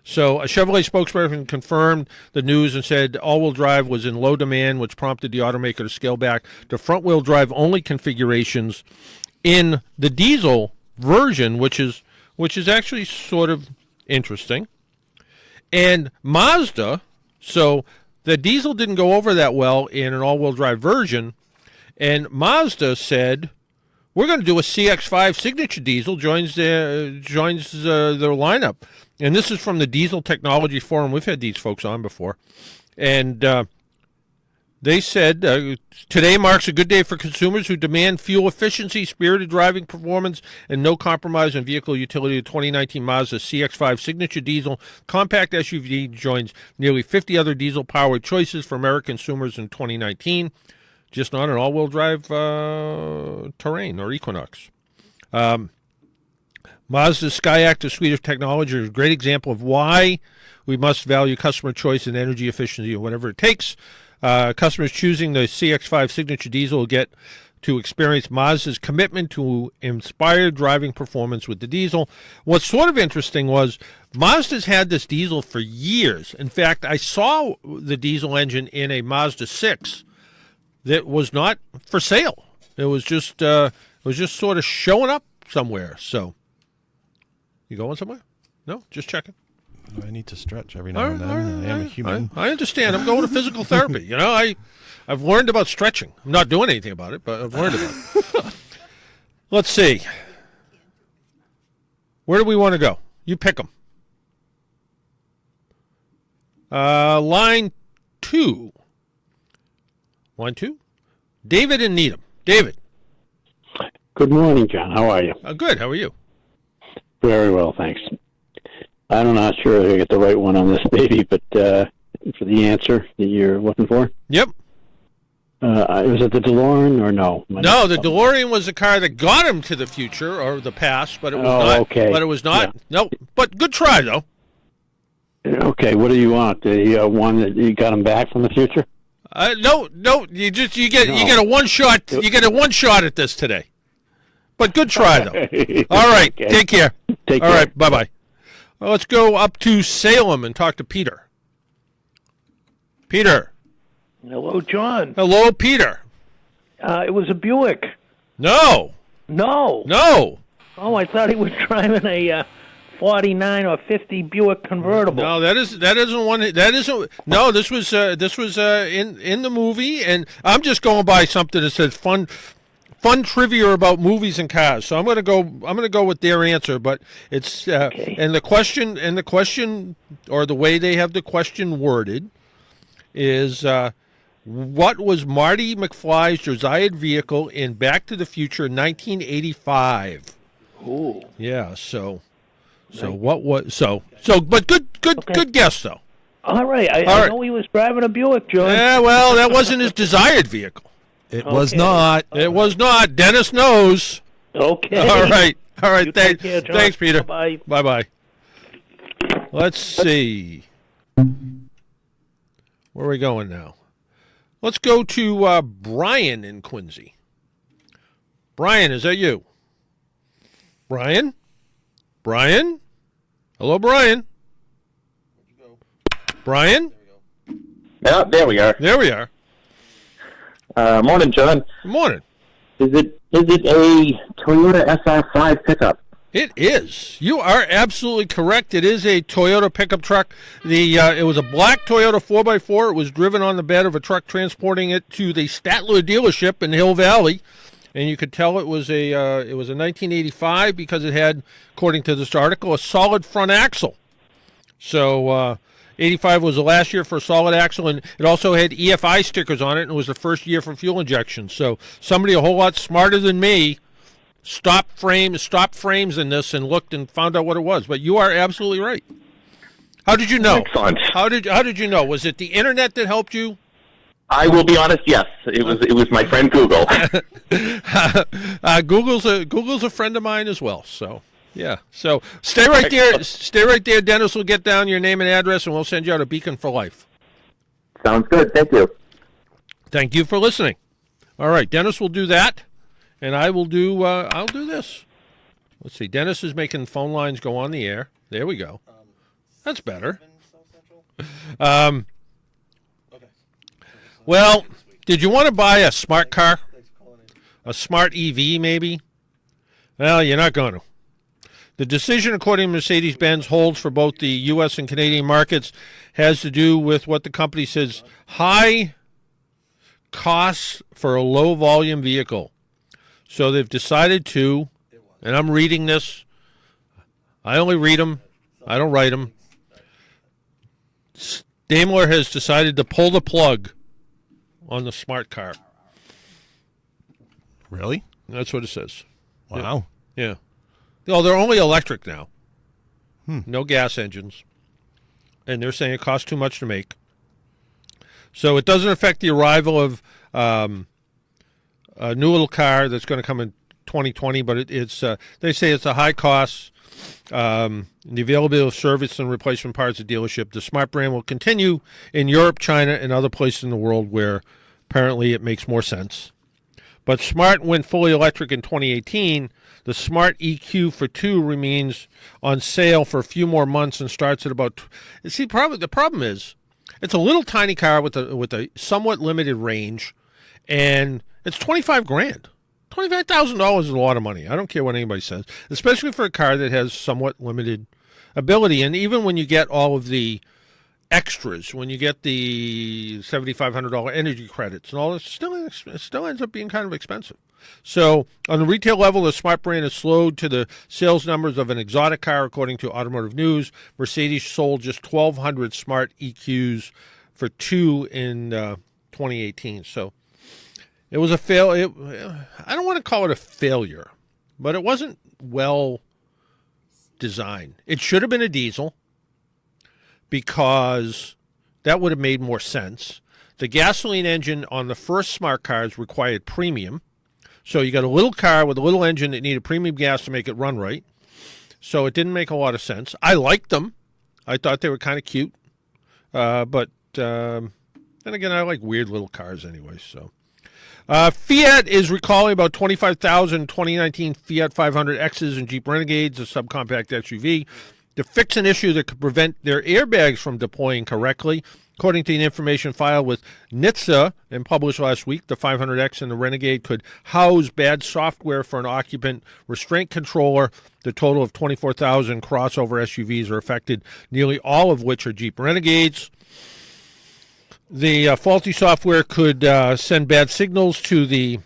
So a Chevrolet spokesperson confirmed the news and said all-wheel drive was in low demand, which prompted the automaker to scale back to front-wheel drive only configurations in the diesel version, which is actually sort of interesting. And Mazda, so the diesel didn't go over that well in an all-wheel drive version, and Mazda said, we're going to do a CX-5 signature diesel, joins their lineup. And this is from the Diesel Technology Forum. We've had these folks on before. And they said, today marks a good day for consumers who demand fuel efficiency, spirited driving performance, and no compromise on vehicle utility. The 2019 Mazda CX-5 signature diesel compact SUV joins nearly 50 other diesel-powered choices for American consumers in 2019, just not an all-wheel drive Terrain or Equinox. Mazda's Skyactiv suite of technology is a great example of why we must value customer choice and energy efficiency or whatever it takes. Customers choosing the CX-5 Signature Diesel will get to experience Mazda's commitment to inspired driving performance with the diesel. What's sort of interesting was Mazda's had this diesel for years. In fact, I saw the diesel engine in a Mazda 6 that was not for sale. It was just sort of showing up somewhere. So, you going somewhere? No, just checking. I need to stretch every now and then. I am a human. I understand. I'm going to physical therapy. You know, I've learned about stretching. I'm not doing anything about it, but I've learned about it. Let's see. Where do we want to go? You pick them. Line 2. Line 2? David and Needham. David. Good morning, John. How are you? Good. How are you? Very well, thanks. I'm not sure if I get the right one on this baby, but for the answer that you're looking for. Yep. Was it the DeLorean or no? No, the DeLorean was the car that got him to the future or the past, but it was not. Okay. But it was not. Yeah. Nope. But good try though. Okay. What do you want? The one that you got him back from the future? No. You get a one shot. You get a one shot at this today. But good try though. All right. Okay. Take care. Take All care. right. Bye bye. Well, let's go up to Salem and talk to Peter. Peter. Hello, John. Hello, Peter. It was a Buick. No. No. No. Oh, I thought he was driving a 49 or 50 Buick convertible. No, that isn't one. That isn't. No, this was in the movie, and I'm just going by something that says fun trivia about movies and cars. So I'm gonna go with their answer, but it's Okay. and the question or the way they have the question worded is what was Marty McFly's desired vehicle in Back to the Future 1985? Ooh. Yeah, so what was but good guess though. All right. I right. know he was driving a Buick, John. Yeah, well, that wasn't his desired vehicle. It was not. It was not. Dennis knows. Okay. All right. You take care, John. Thanks, Peter. Bye-bye. Bye-bye. Let's see. Where are we going now? Let's go to Brian in Quincy. Brian, is that you? Brian? Brian? Hello, Brian? Brian? Yeah, there we are. There we are. Morning, John. Good morning. Is it a Toyota SR5 pickup? It is. You are absolutely correct. It is a Toyota pickup truck. It was a black Toyota 4x4. It was driven on the bed of a truck transporting it to the Statler dealership in Hill Valley, and you could tell it was a 1985 because it had, according to this article, a solid front axle. So 85 was the last year for a solid axle, and it also had EFI stickers on it, and it was the first year for fuel injection. So somebody a whole lot smarter than me stopped frames in this and looked and found out what it was. But you are absolutely right. How did you know? Excellent. How did you know? Was it the internet that helped you? I will be honest. Yes, it was my friend Google. Google's a friend of mine as well. So yeah. So stay right there. Stay right there. Dennis will get down your name and address, and we'll send you out a beacon for life. Sounds good. Thank you. Thank you for listening. All right, Dennis will do that, and I will do. I'll do this. Let's see. Dennis is making phone lines go on the air. There we go. That's better. Well, did you want to buy a smart car? A smart EV, maybe? Well, you're not going to. The decision, according to Mercedes-Benz, holds for both the U.S. and Canadian markets, has to do with what the company says, high costs for a low-volume vehicle. So they've decided to, and I'm reading this. I only read them. I don't write them. Daimler has decided to pull the plug on the smart car. Really? That's what it says. Wow. Yeah. Well, they're only electric now. No gas engines. And they're saying it costs too much to make. So it doesn't affect the arrival of a new little car that's going to come in 2020, but it's they say it's a high cost. The availability of service and replacement parts at dealership. The Smart brand will continue in Europe, China, and other places in the world where apparently it makes more sense. But Smart went fully electric in 2018. The Smart EQ for 2 remains on sale for a few more months and starts at about. See, the problem is, it's a little tiny car with a somewhat limited range, and it's $25,000. $25,000 is a lot of money. I don't care what anybody says, especially for a car that has somewhat limited ability. And even when you get all of the when you get the $7,500 energy credits and all this, it still ends up being kind of expensive. So on the retail level, the Smart brand has slowed to the sales numbers of an exotic car, according to Automotive News. Mercedes sold just 1,200 Smart EQs for 2 in 2018. So it was a fail. I don't want to call it a failure, but it wasn't well designed. It should have been a diesel, because that would have made more sense. The gasoline engine on the first Smart cars required premium. So you got a little car with a little engine that needed premium gas to make it run right. So it didn't make a lot of sense. I liked them. I thought they were kind of cute. But then again, I like weird little cars anyway. So Fiat is recalling about 25,000 2019 Fiat 500Xs and Jeep Renegades, a subcompact SUV, to fix an issue that could prevent their airbags from deploying correctly. According to the information filed with NHTSA and published last week, the 500X and the Renegade could house bad software for an occupant restraint controller. The total of 24,000 crossover SUVs are affected, nearly all of which are Jeep Renegades. The faulty software could send bad signals to the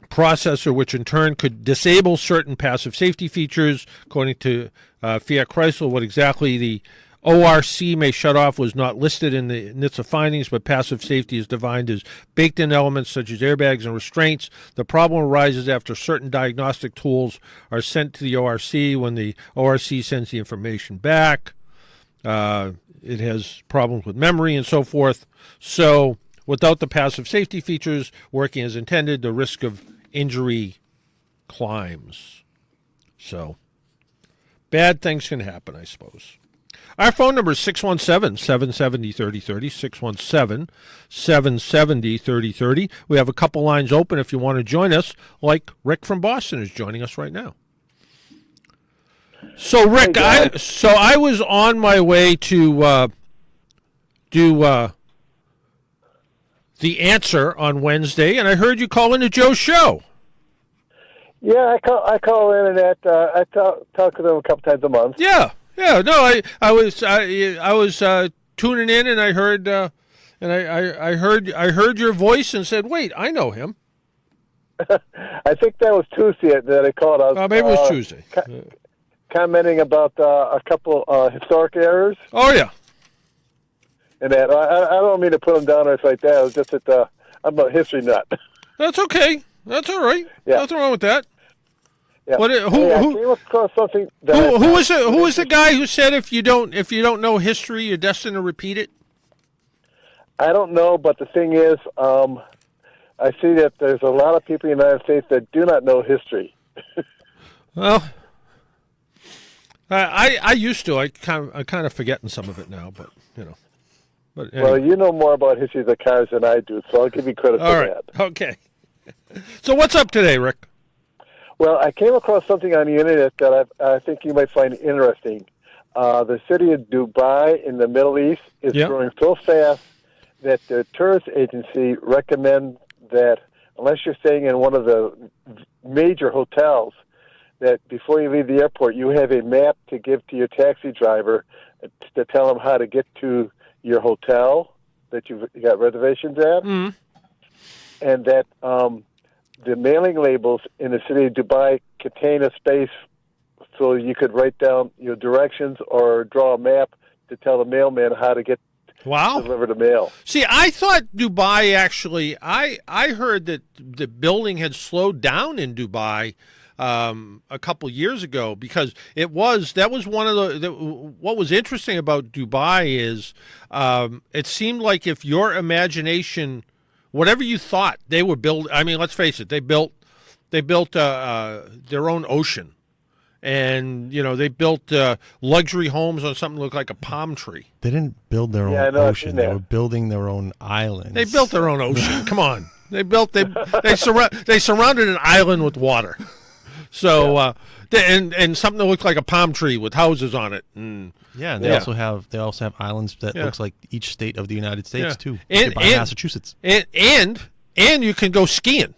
processor, which in turn could disable certain passive safety features. According to Fiat Chrysler, what exactly the ORC may shut off was not listed in the NHTSA findings, but passive safety is defined as baked-in elements such as airbags and restraints. The problem arises after certain diagnostic tools are sent to the ORC. When the ORC sends the information back, it has problems with memory and so forth. So without the passive safety features working as intended, the risk of injury climbs. So bad things can happen, I suppose. Our phone number is 617-770-3030, 617-770-3030. We have a couple lines open if you want to join us, like Rick from Boston is joining us right now. So, Rick, I was on my way to do The Answer on Wednesday, and I heard you call into Joe's show. Yeah, I call in and I talk to them a couple times a month. Yeah. Yeah, no, I was tuning in, and I heard I heard your voice and said, "Wait, I know him." I think that was Tuesday that I called. Maybe it was Tuesday. Commenting about a couple historic errors. Oh yeah. And that I don't mean to put them down or anything like that. It was just that I'm a history nut. That's okay. That's all right. Yeah. Nothing wrong with that. Yeah. What, I came across something who was the guy who said if you don't know history, you're destined to repeat it? I don't know, but the thing is, I see that there's a lot of people in the United States that do not know history. Well, I used to. I'm kind of forgetting some of it now, but you know. But anyway. Well, you know more about history of the cars than I do, so I'll give you credit for that. Okay. So what's up today, Rick? Well, I came across something on the internet that I think you might find interesting. The city of Dubai in the Middle East is growing so fast that the tourist agency recommend that unless you're staying in one of the major hotels, that before you leave the airport, you have a map to give to your taxi driver to tell him how to get to your hotel that you got reservations at, and that the mailing labels in the city of Dubai contain a space so you could write down your directions or draw a map to tell the mailman how to get deliver the mail. See, I thought Dubai actually, I heard that the building had slowed down in Dubai a couple years ago because that was one of the what was interesting about Dubai is it seemed like if your imagination, whatever you thought they were building, I mean, let's face it, they built They built their own ocean. And, they built luxury homes on something that looked like a palm tree. They didn't build their own ocean. They were building their own islands. They built their own ocean. Come on. They surrounded an island with water. So and something that looked like a palm tree with houses on it. And, yeah, and they also have islands that looks like each state of the United States too. And Massachusetts. And you can go skiing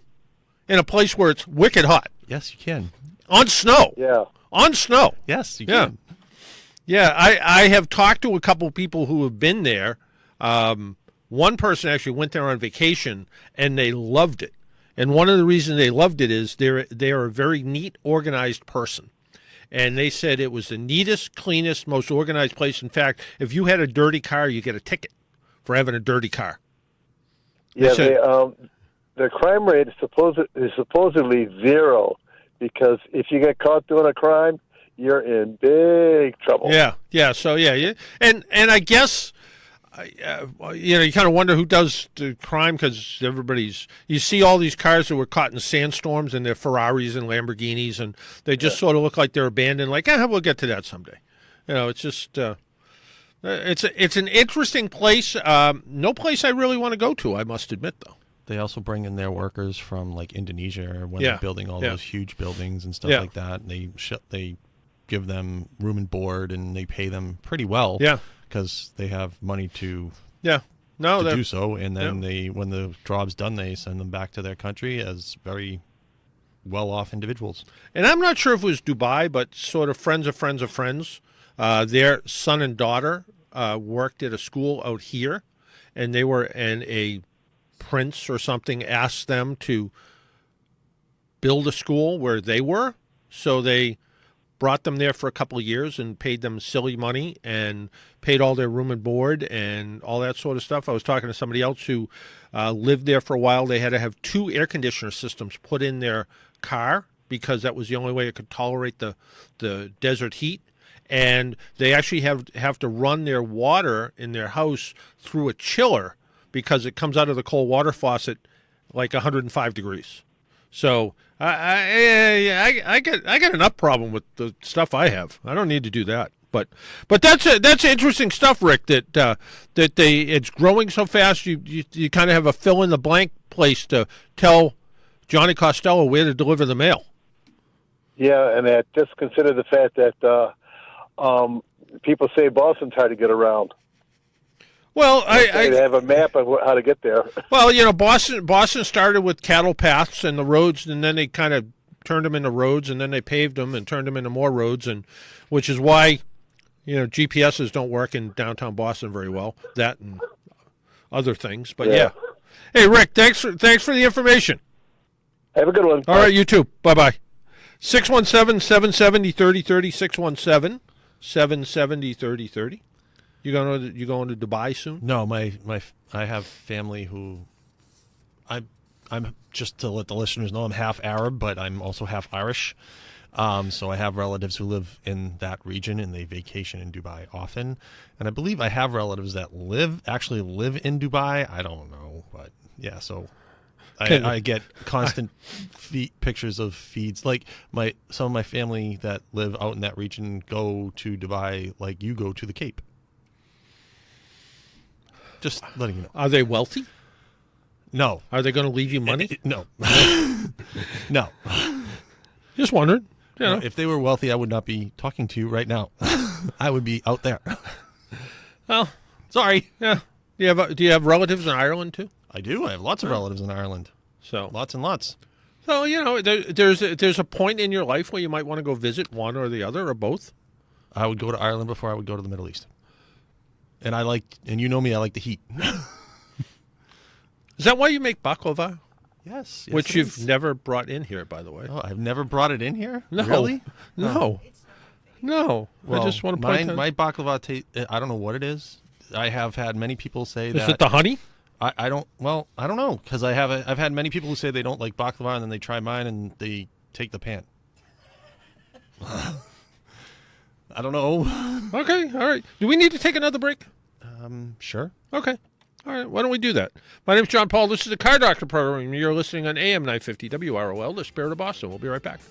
in a place where it's wicked hot. Yes, you can. On snow. Yeah. On snow. Yes, you can. Yeah, I have talked to a couple of people who have been there. One person actually went there on vacation, and they loved it. And one of the reasons they loved it is they are a very neat, organized person. And they said it was the neatest, cleanest, most organized place. In fact, if you had a dirty car, you get a ticket for having a dirty car. Yeah, the crime rate is supposedly zero, because if you get caught doing a crime, you're in big trouble. Yeah. So and I guess you kind of wonder who does the crime, because you see all these cars that were caught in sandstorms, and they're Ferraris and Lamborghinis, and they just sort of look like they're abandoned. Like, we'll get to that someday. It's just it's an interesting place. No place I really want to go to, I must admit, though. They also bring in their workers from like Indonesia when they're building all those huge buildings and stuff like that. And they give them room and board, and they pay them pretty well. Yeah. Because they have money to do so, and then when the job's done, they send them back to their country as very well-off individuals. And I'm not sure if it was Dubai, but sort of friends of friends of friends. Their son and daughter worked at a school out here, and a prince or something asked them to build a school where they were, so they brought them there for a couple of years and paid them silly money and paid all their room and board and all that sort of stuff. I was talking to somebody else who lived there for a while. They had to have 2 air conditioner systems put in their car because that was the only way it could tolerate the desert heat. And they actually have to run their water in their house through a chiller because it comes out of the cold water faucet like 105 degrees. So I get enough problem with the stuff I have. I don't need to do that. But that's interesting stuff, Rick. That it's growing so fast. You kind of have a fill in the blank place to tell Johnny Costello where to deliver the mail. Yeah, and just consider the fact that people say Boston's hard to get around. Well, they have a map of how to get there. Well, Boston started with cattle paths and the roads, and then they kind of turned them into roads, and then they paved them and turned them into more roads, and which is why GPSs don't work in downtown Boston very well. That and other things, but yeah. Hey, Rick, thanks for the information. Have a good one. All right, you too. Bye-bye. 617-770-3030, 617-770-3030. You going to Dubai soon? No, I have family who I'm just to let the listeners know, I'm half Arab, but I'm also half Irish. So I have relatives who live in that region, and they vacation in Dubai often. And I believe I have relatives that actually live in Dubai. I don't know, but yeah. So I get constant pictures of feeds. Like some of my family that live out in that region go to Dubai, like you go to the Cape. Just letting you know. Are they wealthy? No. Are they going to leave you money? No. No. Just wondered. If they were wealthy, I would not be talking to you right now. I would be out there. Well, sorry. Yeah. Do you have relatives in Ireland too? I do. I have lots of relatives in Ireland. So lots and lots. So there's a point in your life where you might want to go visit one or the other or both. I would go to Ireland before I would go to the Middle East. And you know me, I like the heat. Is that why you make baklava? Yes. Which you've never brought in here, by the way. Oh, I've never brought it in here? No. Really? No. Well, I just want to point my baklava taste, I don't know what it is. I have had many people say that. Is it the honey? I don't know, because I've had many people who say they don't like baklava, and then they try mine and they take the pan. I don't know. Okay, all right. Do we need to take another break? Sure. Okay. All right, why don't we do that? My name's John Paul. This is the Car Doctor program. You're listening on AM 950 WROL, the Spirit of Boston. We'll be right back.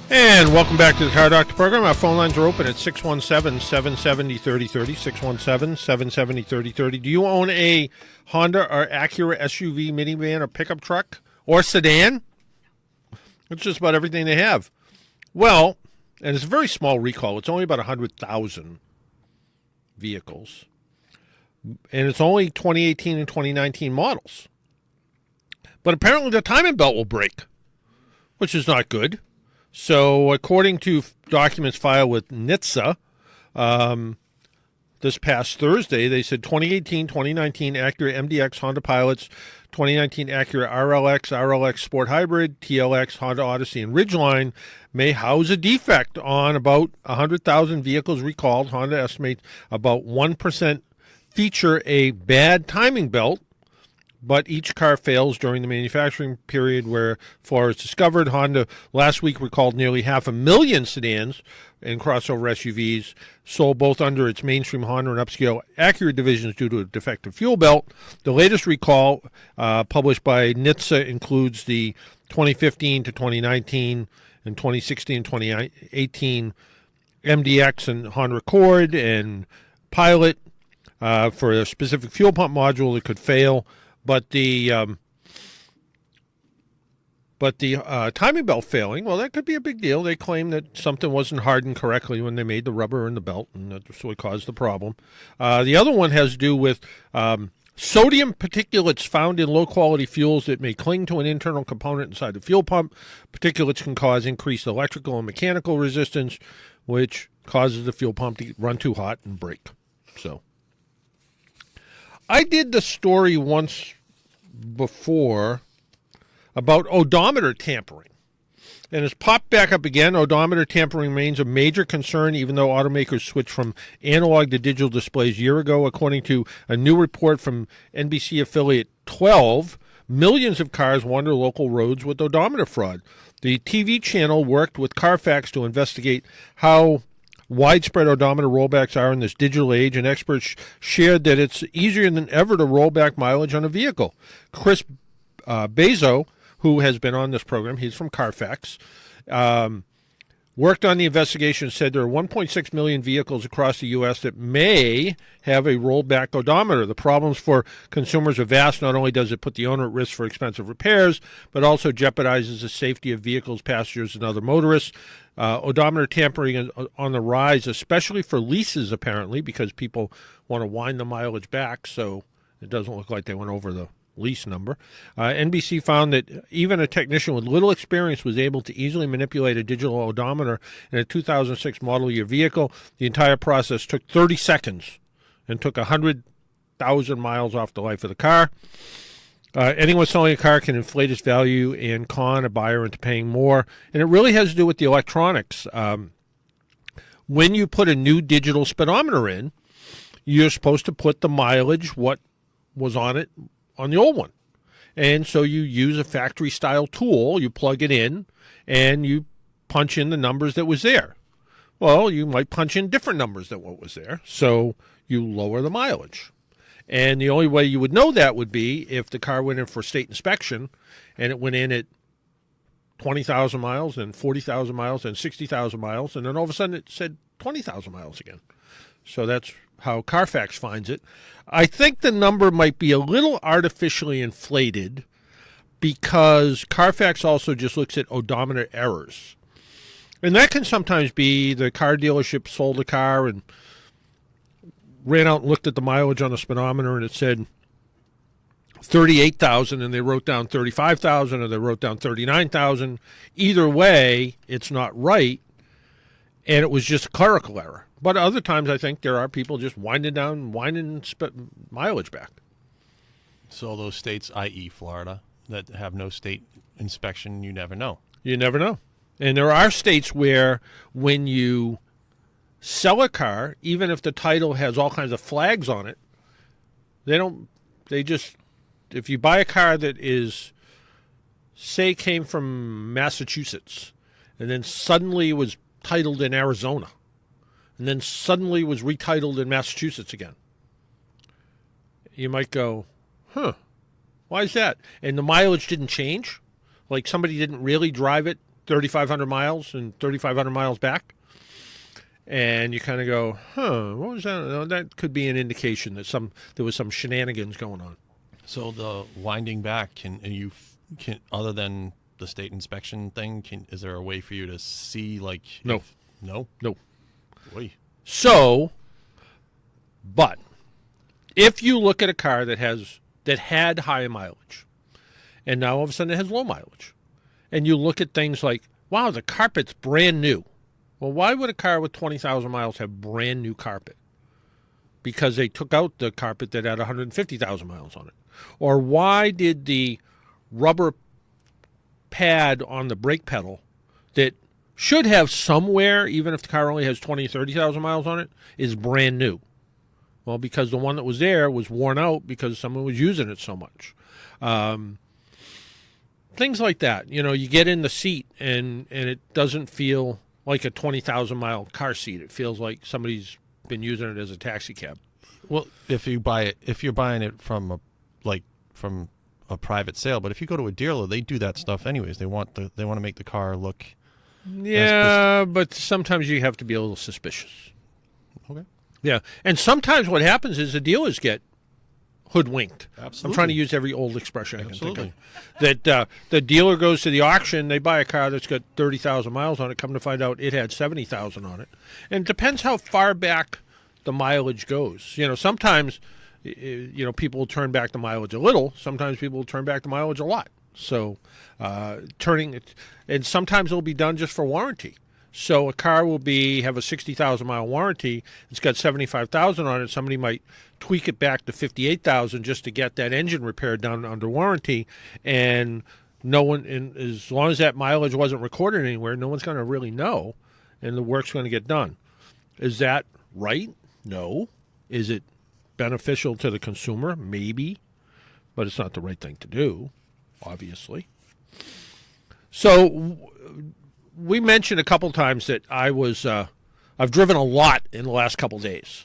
And welcome back to the Car Doctor program. Our phone lines are open at 617-770-3030, 617-770-3030. Do you own a Honda or Acura SUV, minivan, or pickup truck, or sedan? It's just about everything they have. Well, and it's a very small recall. It's only about 100,000 vehicles. And it's only 2018 and 2019 models. But apparently the timing belt will break, which is not good. So, according to documents filed with NHTSA this past Thursday, they said 2018, 2019 Acura MDX Honda Pilots, 2019 Acura RLX Sport Hybrid, TLX, Honda Odyssey, and Ridgeline may house a defect on about 100,000 vehicles recalled. Honda estimates about 1% feature a bad timing belt, but each car fails during the manufacturing period where flaw is discovered. Honda last week recalled nearly 500,000 sedans and crossover SUVs sold both under its mainstream Honda and upscale Acura divisions due to a defective fuel belt. The latest recall published by NHTSA includes the 2015 to 2019 and 2016 and 2018 MDX and Honda Accord and Pilot for a specific fuel pump module that could fail. But the timing belt failing, well, that could be a big deal. They claim that something wasn't hardened correctly when they made the rubber in the belt, and that's what caused the problem. The other one has to do with sodium particulates found in low-quality fuels that may cling to an internal component inside the fuel pump. Particulates can cause increased electrical and mechanical resistance, which causes the fuel pump to run too hot and break. So, I did the story once before about odometer tampering. And it's popped back up again. Odometer tampering remains a major concern, even though automakers switched from analog to digital displays a year ago. According to a new report from NBC affiliate 12, millions of cars wander local roads with odometer fraud. The TV channel worked with Carfax to investigate how widespread odometer rollbacks are in this digital age, and experts shared that it's easier than ever to roll back mileage on a vehicle. Chris Bezo, who has been on this program, he's from Carfax, worked on the investigation, said there are 1.6 million vehicles across the U.S. that may have a rollback odometer. The problems for consumers are vast. Not only does it put the owner at risk for expensive repairs, but also jeopardizes the safety of vehicles, passengers, and other motorists. Odometer tampering is on the rise, especially for leases, apparently, because people want to wind the mileage back, so it doesn't look like they went over the lease number. NBC found that even a technician with little experience was able to easily manipulate a digital odometer in a 2006 model year vehicle. The entire process took 30 seconds and took 100,000 miles off the life of the car. Anyone selling a car can inflate its value and con a buyer into paying more. And it really has to do with the electronics. When you put a new digital speedometer in, you're supposed to put the mileage, what was on it, on the old one. And so you use a factory-style tool, you plug it in, and you punch in the numbers that was there. Well, you might punch in different numbers than what was there, so you lower the mileage. And the only way you would know that would be if the car went in for state inspection and it went in at 20,000 miles and 40,000 miles and 60,000 miles, and then all of a sudden it said 20,000 miles again. So that's how Carfax finds it. I think the number might be a little artificially inflated because Carfax also just looks at odometer errors. And that can sometimes be the car dealership sold a car and ran out and looked at the mileage on the speedometer and it said 38,000 and they wrote down 35,000 or they wrote down 39,000. Either way, it's not right, and it was just a clerical error. But other times I think there are people just winding mileage back. So those states, i.e. Florida, that have no state inspection, you never know. You never know. And there are states where when you sell a car, even if the title has all kinds of flags on it, if you buy a car that is, say, came from Massachusetts, and then suddenly was titled in Arizona, and then suddenly was retitled in Massachusetts again, you might go, why is that? And the mileage didn't change? Like somebody didn't really drive it 3,500 miles and 3,500 miles back? And you kind of go, what was that? That could be an indication that there was some shenanigans going on. So the winding back, can other than the state inspection thing, is there a way for you to see, like... No. No? No. Boy. So, but if you look at a car that had high mileage, and now all of a sudden it has low mileage, and you look at things like, wow, the carpet's brand new. Well, why would a car with 20,000 miles have brand new carpet? Because they took out the carpet that had 150,000 miles on it. Or why did the rubber pad on the brake pedal that should have somewhere, even if the car only has 20, 30,000 miles on it, is brand new? Well, because the one that was there was worn out because someone was using it so much. Things like that. You know, you get in the seat and it doesn't feel like a 20,000-mile car seat. It feels like somebody's been using it as a taxi cab. Well, if you're buying it from a private sale, but if you go to a dealer, they do that stuff anyways. They want to make the car look. Yeah, but sometimes you have to be a little suspicious. Okay. Yeah, and sometimes what happens is the dealers get hoodwinked. Absolutely. I'm trying to use every old expression I can Absolutely. think of. That the dealer goes to the auction, they buy a car that's got 30,000 miles on it, come to find out it had 70,000 on it. And it depends how far back the mileage goes. You know, sometimes, people will turn back the mileage a little. Sometimes people will turn back the mileage a lot. So turning it, and sometimes it'll be done just for warranty. So a car will have a 60,000 mile warranty. It's got 75,000 on it. Somebody might tweak it back to 58,000 just to get that engine repair done under warranty. And no one, as long as that mileage wasn't recorded anywhere, no one's going to really know, and the work's going to get done. Is that right? No. Is it beneficial to the consumer? Maybe, but it's not the right thing to do, obviously. So we mentioned a couple times that I've driven a lot in the last couple days.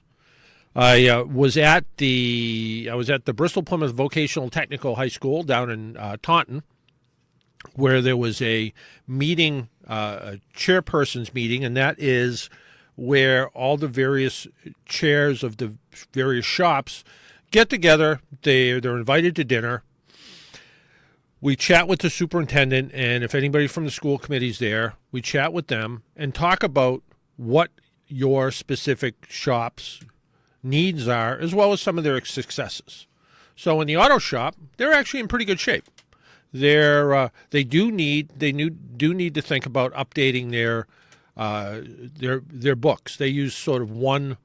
I was at the Bristol Plymouth Vocational Technical High School down in Taunton, where there was a meeting, a chairperson's meeting, and that is where all the various chairs of the various shops get together. They're invited to dinner. We chat with the superintendent, and if anybody from the school committee's there, we chat with them and talk about what your specific shop's needs are, as well as some of their successes. So in the auto shop, they're actually in pretty good shape. They do need to think about updating their books. They use sort of one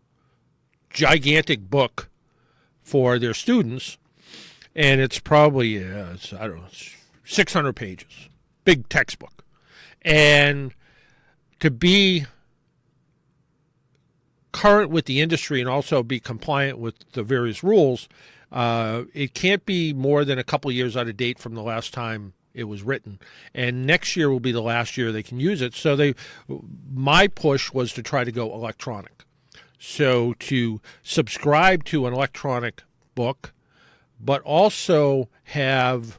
gigantic book for their students, and it's probably, it's 600 pages, big textbook. And to be current with the industry and also be compliant with the various rules, it can't be more than a couple of years out of date from the last time it was written. And next year will be the last year they can use it. So my push was to try to go electronic. So to subscribe to an electronic book, but also have,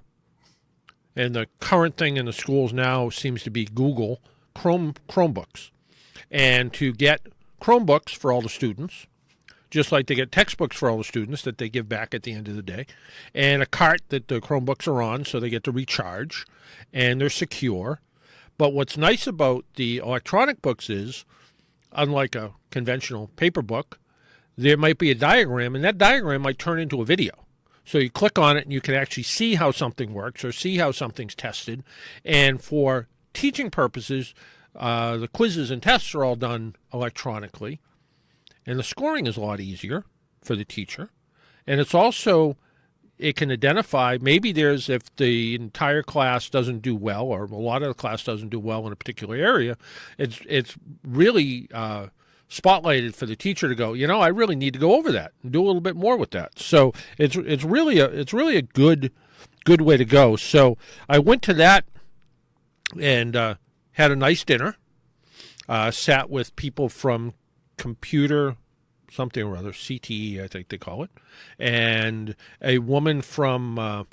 and the current thing in the schools now seems to be Google Chromebooks, and to get Chromebooks for all the students, just like they get textbooks for all the students that they give back at the end of the day, and a cart that the Chromebooks are on so they get to recharge, and they're secure. But what's nice about the electronic books is, unlike a conventional paper book, there might be a diagram, and that diagram might turn into a video. So you click on it, and you can actually see how something works or see how something's tested. And for teaching purposes, the quizzes and tests are all done electronically, and the scoring is a lot easier for the teacher. And it's also, it can identify, maybe there's, if the entire class doesn't do well, or a lot of the class doesn't do well in a particular area, it's really spotlighted for the teacher to go, I really need to go over that and do a little bit more with that. So it's really a good way to go. So I went to that and had a nice dinner, sat with people from computer something or other, CTE, I think they call it, and a woman from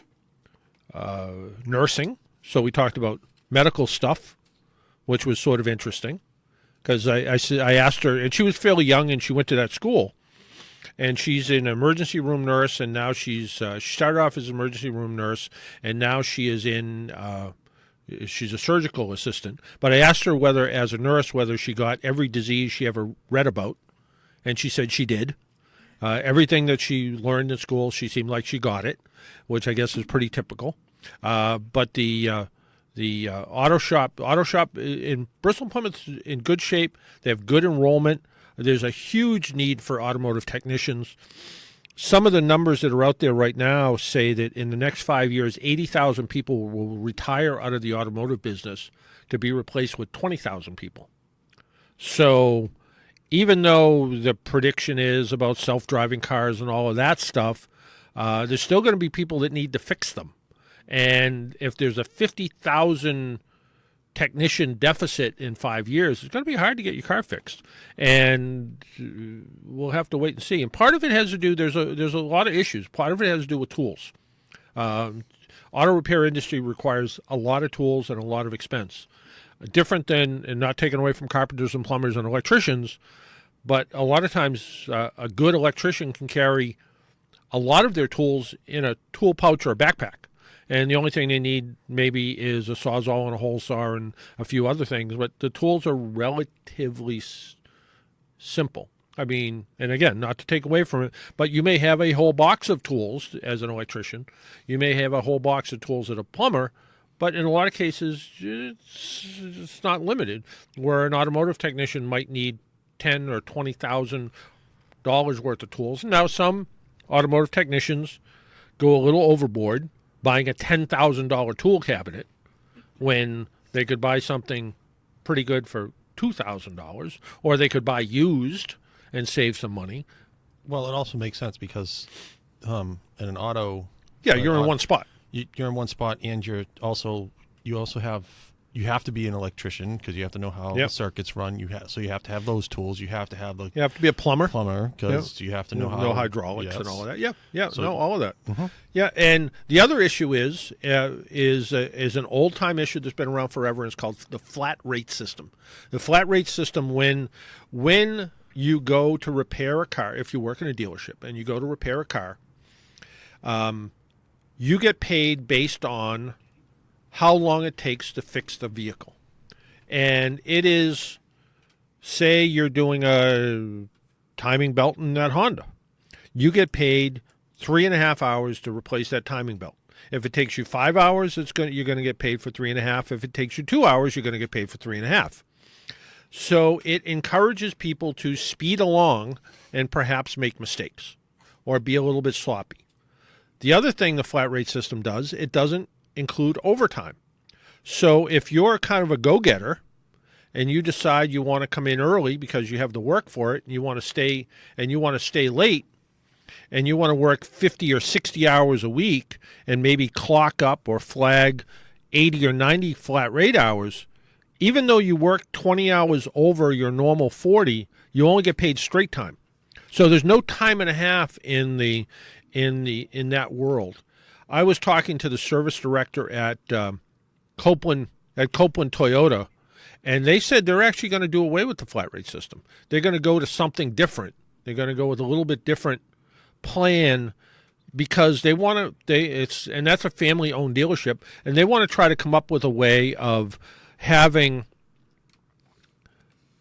nursing. So we talked about medical stuff, which was sort of interesting, because I asked her, and she was fairly young, and she went to that school, and she's an emergency room nurse, and now she started off as an emergency room nurse, and now she is she's a surgical assistant. But I asked her whether, as a nurse, whether she got every disease she ever read about, and she said she did. Everything that she learned in school, she seemed like she got it, which I guess is pretty typical. But the auto shop in Bristol Plymouth is in good shape. They have good enrollment. There's a huge need for automotive technicians. Some of the numbers that are out there right now say that in the next 5 years, 80,000 people will retire out of the automotive business to be replaced with 20,000 people. So even though the prediction is about self-driving cars and all of that stuff, there's still going to be people that need to fix them. And if there's a 50,000 technician deficit in 5 years, it's going to be hard to get your car fixed. And we'll have to wait and see. And part of it has to do, there's a lot of issues. Part of it has to do with tools. Auto repair industry requires a lot of tools and a lot of expense. Different than, and not taken away from carpenters and plumbers and electricians, but a lot of times a good electrician can carry a lot of their tools in a tool pouch or a backpack. And the only thing they need maybe is a Sawzall and a hole saw and a few other things, but the tools are relatively simple. I mean, and again, not to take away from it, but you may have a whole box of tools as an electrician. You may have a whole box of tools as a plumber, but in a lot of cases, it's not limited, where an automotive technician might need $10,000 or $20,000 worth of tools. Now, some automotive technicians go a little overboard, buying a $10,000 tool cabinet when they could buy something pretty good for $2,000, or they could buy used and save some money. Well, it also makes sense because in an auto... Yeah, you're in one spot. You're in one spot, and you have to be an electrician because you have to know how the circuits run. So you have to have those tools. You have to have You have to be a plumber. Because you have to know hydraulics and all of that. Yeah, So, know all of that. Mm-hmm. Yeah, and the other issue is an old time issue that's been around forever, and it's called the flat rate system. The flat rate system, when you go to repair a car, if you work in a dealership and you go to repair a car, you get paid based on how long it takes to fix the vehicle. And it is, say you're doing a timing belt in that Honda. You get paid 3.5 hours to replace that timing belt. If it takes you 5 hours, you're going to get paid for 3.5. If it takes you 2 hours, you're going to get paid for 3.5. So it encourages people to speed along and perhaps make mistakes or be a little bit sloppy. The other thing the flat rate system does, it doesn't include overtime. So if you're kind of a go-getter and you decide you want to come in early because you have the work for it and you want to stay late and you want to work 50 or 60 hours a week and maybe clock up or flag 80 or 90 flat rate hours, even though you work 20 hours over your normal 40, you only get paid straight time. So there's no time and a half in that world. I was talking to the service director at Copeland Toyota, and they said they're actually going to do away with the flat rate system. They're going to go to something different. They're going to go with a little bit different plan because they want to. And that's a family-owned dealership, and they want to try to come up with a way of having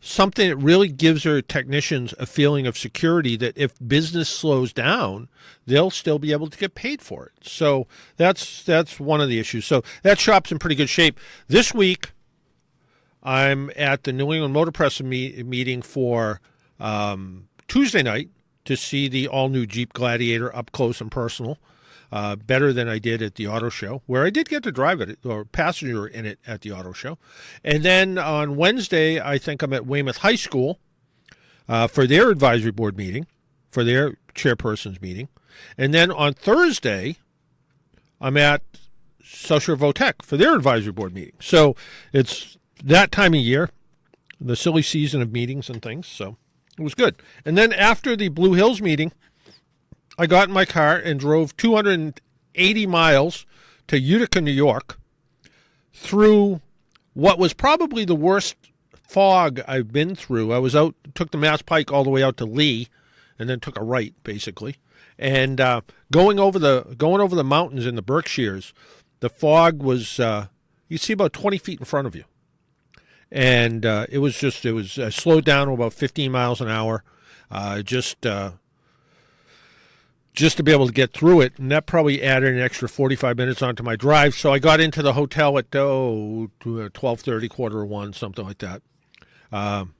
something that really gives their technicians a feeling of security that if business slows down, they'll still be able to get paid for it. So that's one of the issues. So that shop's in pretty good shape. This week, I'm at the New England Motor Press meeting for Tuesday night to see the all-new Jeep Gladiator up close and personal. Better than I did at the auto show, where I did get to drive it, or passenger in it at the auto show. And then on Wednesday, I think I'm at Weymouth High School for their advisory board meeting, for their chairperson's meeting. And then on Thursday, I'm at South Votech for their advisory board meeting. So it's that time of year, the silly season of meetings and things. So it was good. And then after the Blue Hills meeting, I got in my car and drove 280 miles to Utica, New York, through what was probably the worst fog I've been through. I was out, took the Mass Pike all the way out to Lee, and then took a right, basically. And going over the mountains in the Berkshires, the fog was you see about 20 feet in front of you, and it was slowed down to about 15 miles an hour, just to be able to get through it, and that probably added an extra 45 minutes onto my drive. So I got into the hotel at 12:30, 1:45, something like that, and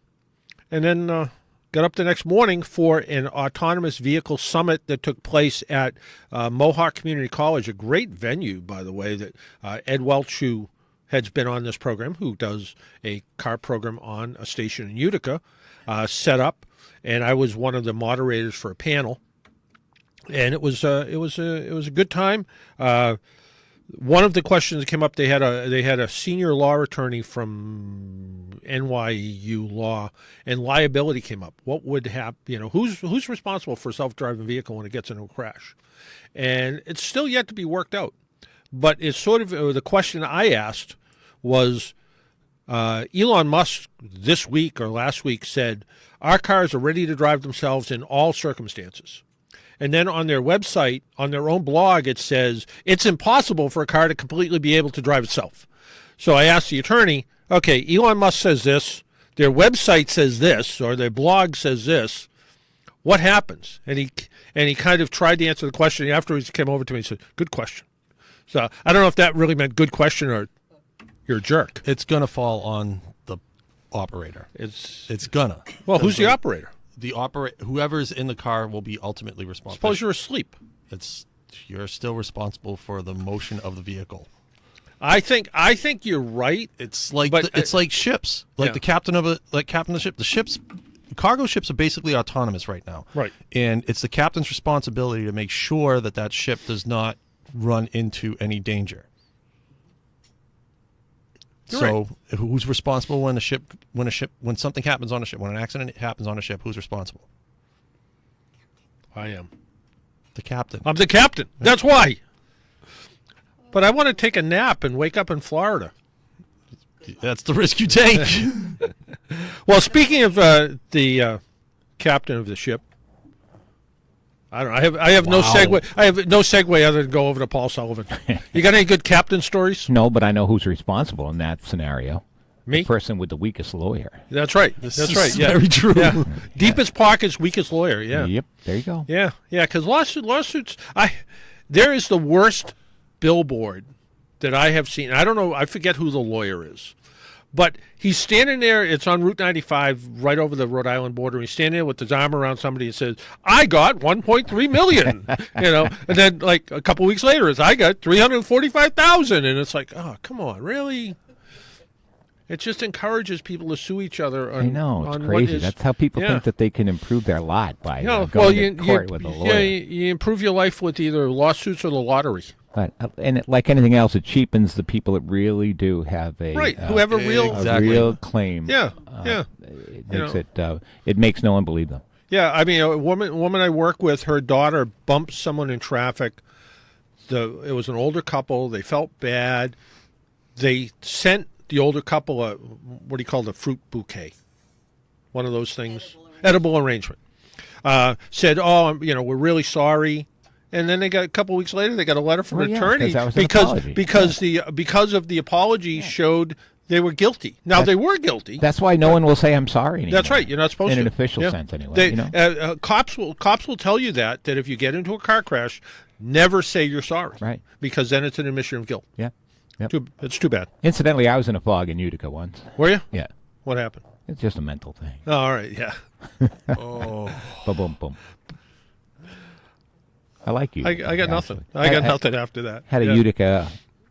then got up the next morning for an autonomous vehicle summit that took place at Mohawk Community College, a great venue, by the way, that Ed Welch, who has been on this program, who does a car program on a station in Utica, set up, and I was one of the moderators for a panel. And it was a good time. One of the questions that came up, they had a senior law attorney from NYU Law, and liability came up. What would happen? Who's responsible for a self-driving vehicle when it gets into a crash? And it's still yet to be worked out. But it's sort of the question I asked was, Elon Musk this week or last week said our cars are ready to drive themselves in all circumstances. And then on their website, on their own blog, it says it's impossible for a car to completely be able to drive itself. So I asked the attorney, okay, Elon Musk says this, their website says this, or their blog says this. What happens? And he kind of tried to answer the question. Afterwards, he came over to me and said, good question. So I don't know if that really meant good question or you're a jerk. It's going to fall on the operator. It's gonna. Well, who's the operator? Whoever's in the car will be ultimately responsible. Suppose you're asleep. You're still responsible for the motion of the vehicle. I think you're right. It's like it's like ships. Like the captain of the ship. The cargo ships are basically autonomous right now. Right. And it's the captain's responsibility to make sure that ship does not run into any danger. So who's responsible when something happens on a ship, when an accident happens on a ship, who's responsible? I am. The captain. I'm the captain. That's why. But I want to take a nap and wake up in Florida. That's the risk you take. Well, speaking of the captain of the ship, I don't know. I have no segue. I have no segue other than go over to Paul Sullivan. You got any good captain stories? No, but I know who's responsible in that scenario. Me? The person with the weakest lawyer. That's right. That's right. Yeah. Very true. Yeah. Deepest pockets, weakest lawyer. Yeah. Yep. There you go. Yeah. Yeah. Because lawsuits. There is the worst billboard that I have seen. I don't know. I forget who the lawyer is. But he's standing there, it's on Route 95, right over the Rhode Island border. He's standing there with his arm around somebody and says, I got $1.3 million. And then like a couple weeks later, I got $345,000. And it's like, oh, come on, really? It just encourages people to sue each other. I know, it's crazy. That's how people think that they can improve their lot by going to court with a lawyer. Yeah, you improve your life with either lawsuits or the lottery. But like anything else, it cheapens the people that really do have who have a real claim. Yeah, it makes no one believe them. Yeah, I mean, a woman I work with, her daughter bumped someone in traffic. It was an older couple. They felt bad. They sent the older couple what do you call the fruit bouquet? One of those things, edible arrangement. Said, oh, we're really sorry. And then a couple weeks later, they got a letter from an attorney because of the apology showed They were guilty. Now, they were guilty. That's why no one will say I'm sorry anymore. That's right. You're not supposed to. In an official sense, anyway. Cops will tell you that if you get into a car crash, never say you're sorry. Right. Because then it's an admission of guilt. Yeah. Yep. It's too bad. Incidentally, I was in a fog in Utica once. Were you? Yeah. What happened? It's just a mental thing. Oh, all right. Yeah. Oh. Boom, boom. I like Utica. I got nothing. I got nothing after that. Had a Utica,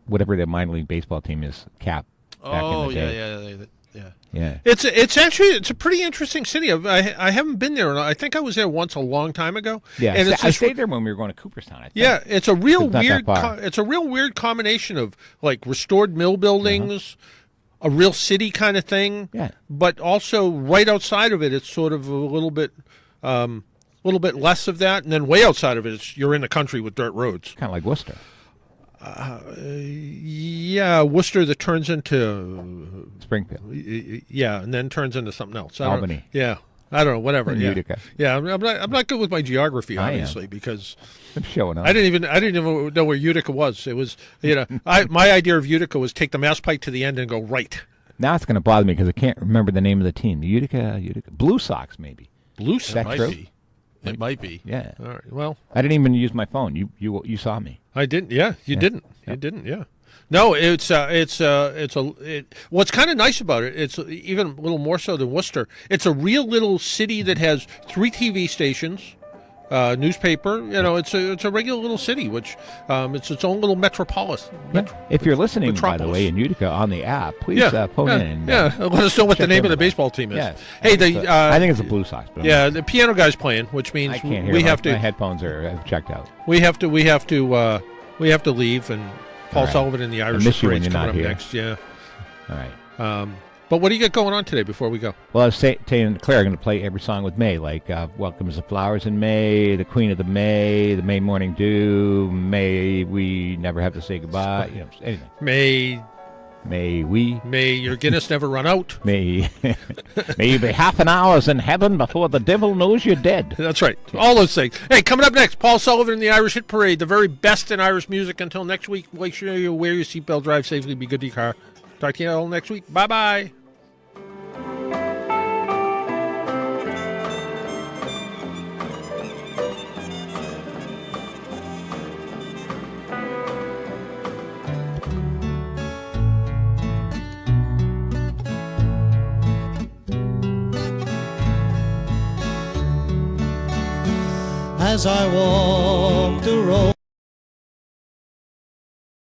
whatever the minor league baseball team is, cap. Back in the day. Yeah. It's a pretty interesting city. I haven't been there. I think I was there once a long time ago. Yeah, and I stayed there when we were going to Cooperstown. I think. Yeah, it's a real weird. It's a real weird combination of like restored mill buildings, a real city kind of thing. Yeah, but also right outside of it, it's sort of a little bit less of that, and then way outside of it, you're in the country with dirt roads. Kind of like Worcester. Yeah, Worcester that turns into Springfield. Yeah, and then turns into something else. Albany. Yeah, I don't know. Whatever. Yeah. Utica. Yeah, I'm not good with my geography, obviously, because I'm showing up. I didn't even know where Utica was. It was my idea of Utica was take the Mass Pike to the end and go right. Now it's going to bother me because I can't remember the name of the team. Utica Blue Sox, maybe. Blue Sox. Might be. It might be. Yeah. All right. Well, I didn't even use my phone. You saw me. I didn't. Yeah, you didn't. You didn't. Yeah. No, what's kind of nice about it. It's even a little more so than Worcester. It's a real little city that has 3 TV stations, newspaper. It's a regular little city, which it's its own little metropolis. If you're listening, by the way, in Utica on the app, please phone in. Let us know what the name of the baseball team is. Yeah. Hey, I think it's the Blue Sox. But the piano guy's playing, which means I can't hear. My headphones have checked out. We have to leave, and Paul Sullivan and the Irish Parade's coming up next. Yeah. All right. But what do you got going on today before we go? Well, I was saying Claire, I'm going to play every song with May, like Welcomes the Flowers in May, The Queen of the May, The May Morning Dew, May We Never Have to Say Goodbye, anything. May your Guinness never run out. May you be half an hour's in heaven before the devil knows you're dead. That's right. All those things. Hey, coming up next, Paul Sullivan and the Irish Hit Parade, the very best in Irish music. Until next week, make sure you wear your seatbelt, drive safely, be good to your car. Talk to you all next week. Bye-bye. As I walked